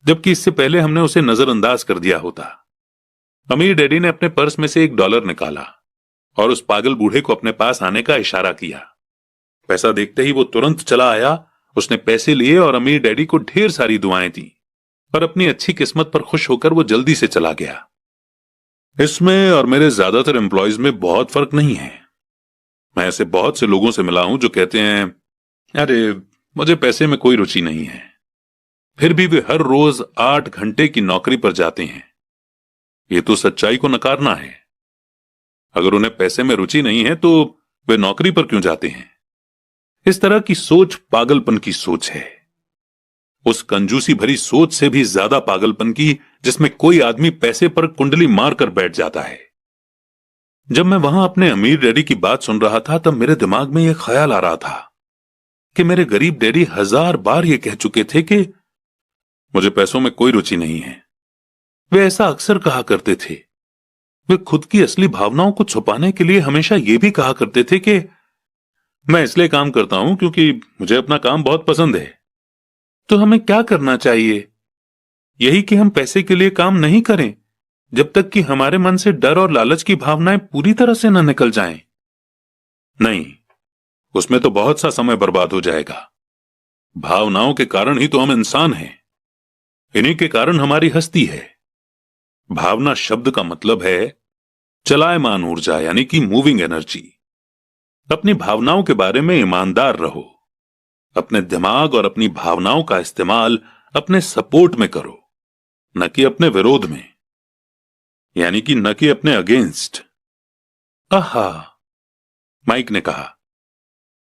[SPEAKER 1] जबकि इससे पहले हमने उसे नजरअंदाज कर दिया होता। अमीर डैडी ने अपने पर्स में से $1 निकाला और उस पागल बूढ़े को अपने पास आने का इशारा किया। पैसा देखते ही वो तुरंत चला आया। उसने पैसे लिए और अमीर डैडी को ढेर सारी दुआएं दी और अपनी अच्छी किस्मत पर खुश होकर वो जल्दी से चला गया। इसमें और मेरे ज्यादातर एम्प्लॉयज में बहुत फर्क नहीं है। मैं ऐसे बहुत से लोगों से मिला हूं जो कहते हैं, अरे मुझे पैसे में कोई रुचि नहीं है, फिर भी वे हर रोज 8 घंटे की नौकरी पर जाते हैं। ये तो सच्चाई को नकारना है। अगर उन्हें पैसे में रुचि नहीं है तो वे नौकरी पर क्यों जाते हैं? इस तरह की सोच पागलपन की सोच है। उस कंजूसी भरी सोच से भी ज्यादा पागलपन की जिसमें कोई आदमी पैसे पर कुंडली मारकर बैठ जाता है। जब मैं वहां अपने अमीर डैडी की बात सुन रहा था तब मेरे दिमाग में यह ख्याल आ रहा था कि मेरे गरीब डैडी 1000 बार यह कह चुके थे कि मुझे पैसों में कोई रुचि नहीं है। वे ऐसा अक्सर कहा करते थे। वे खुद की असली भावनाओं को छुपाने के लिए हमेशा यह भी कहा करते थे कि मैं इसलिए काम करता हूं क्योंकि मुझे अपना काम बहुत पसंद है। तो हमें क्या करना चाहिए? यही कि हम पैसे के लिए काम नहीं करें जब तक कि हमारे मन से डर और लालच की भावनाएं पूरी तरह से न निकल जाएं। नहीं, उसमें तो बहुत सा समय बर्बाद हो जाएगा। भावनाओं के कारण ही तो हम इंसान हैं। इन्हीं के कारण हमारी हस्ती है। भावना शब्द का मतलब है चलायमान ऊर्जा, यानी कि मूविंग एनर्जी। अपनी भावनाओं के बारे में ईमानदार रहो। अपने दिमाग और अपनी भावनाओं का इस्तेमाल अपने सपोर्ट में करो, न कि अपने विरोध में, यानी कि न कि अपने अगेंस्ट। आहा, माइक ने कहा।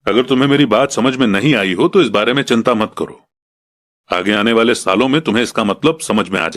[SPEAKER 1] अगर तुम्हें मेरी बात समझ में नहीं आई हो तो इस बारे में चिंता मत करो। आगे आने वाले सालों में तुम्हें इसका मतलब समझ में आ जाएगा।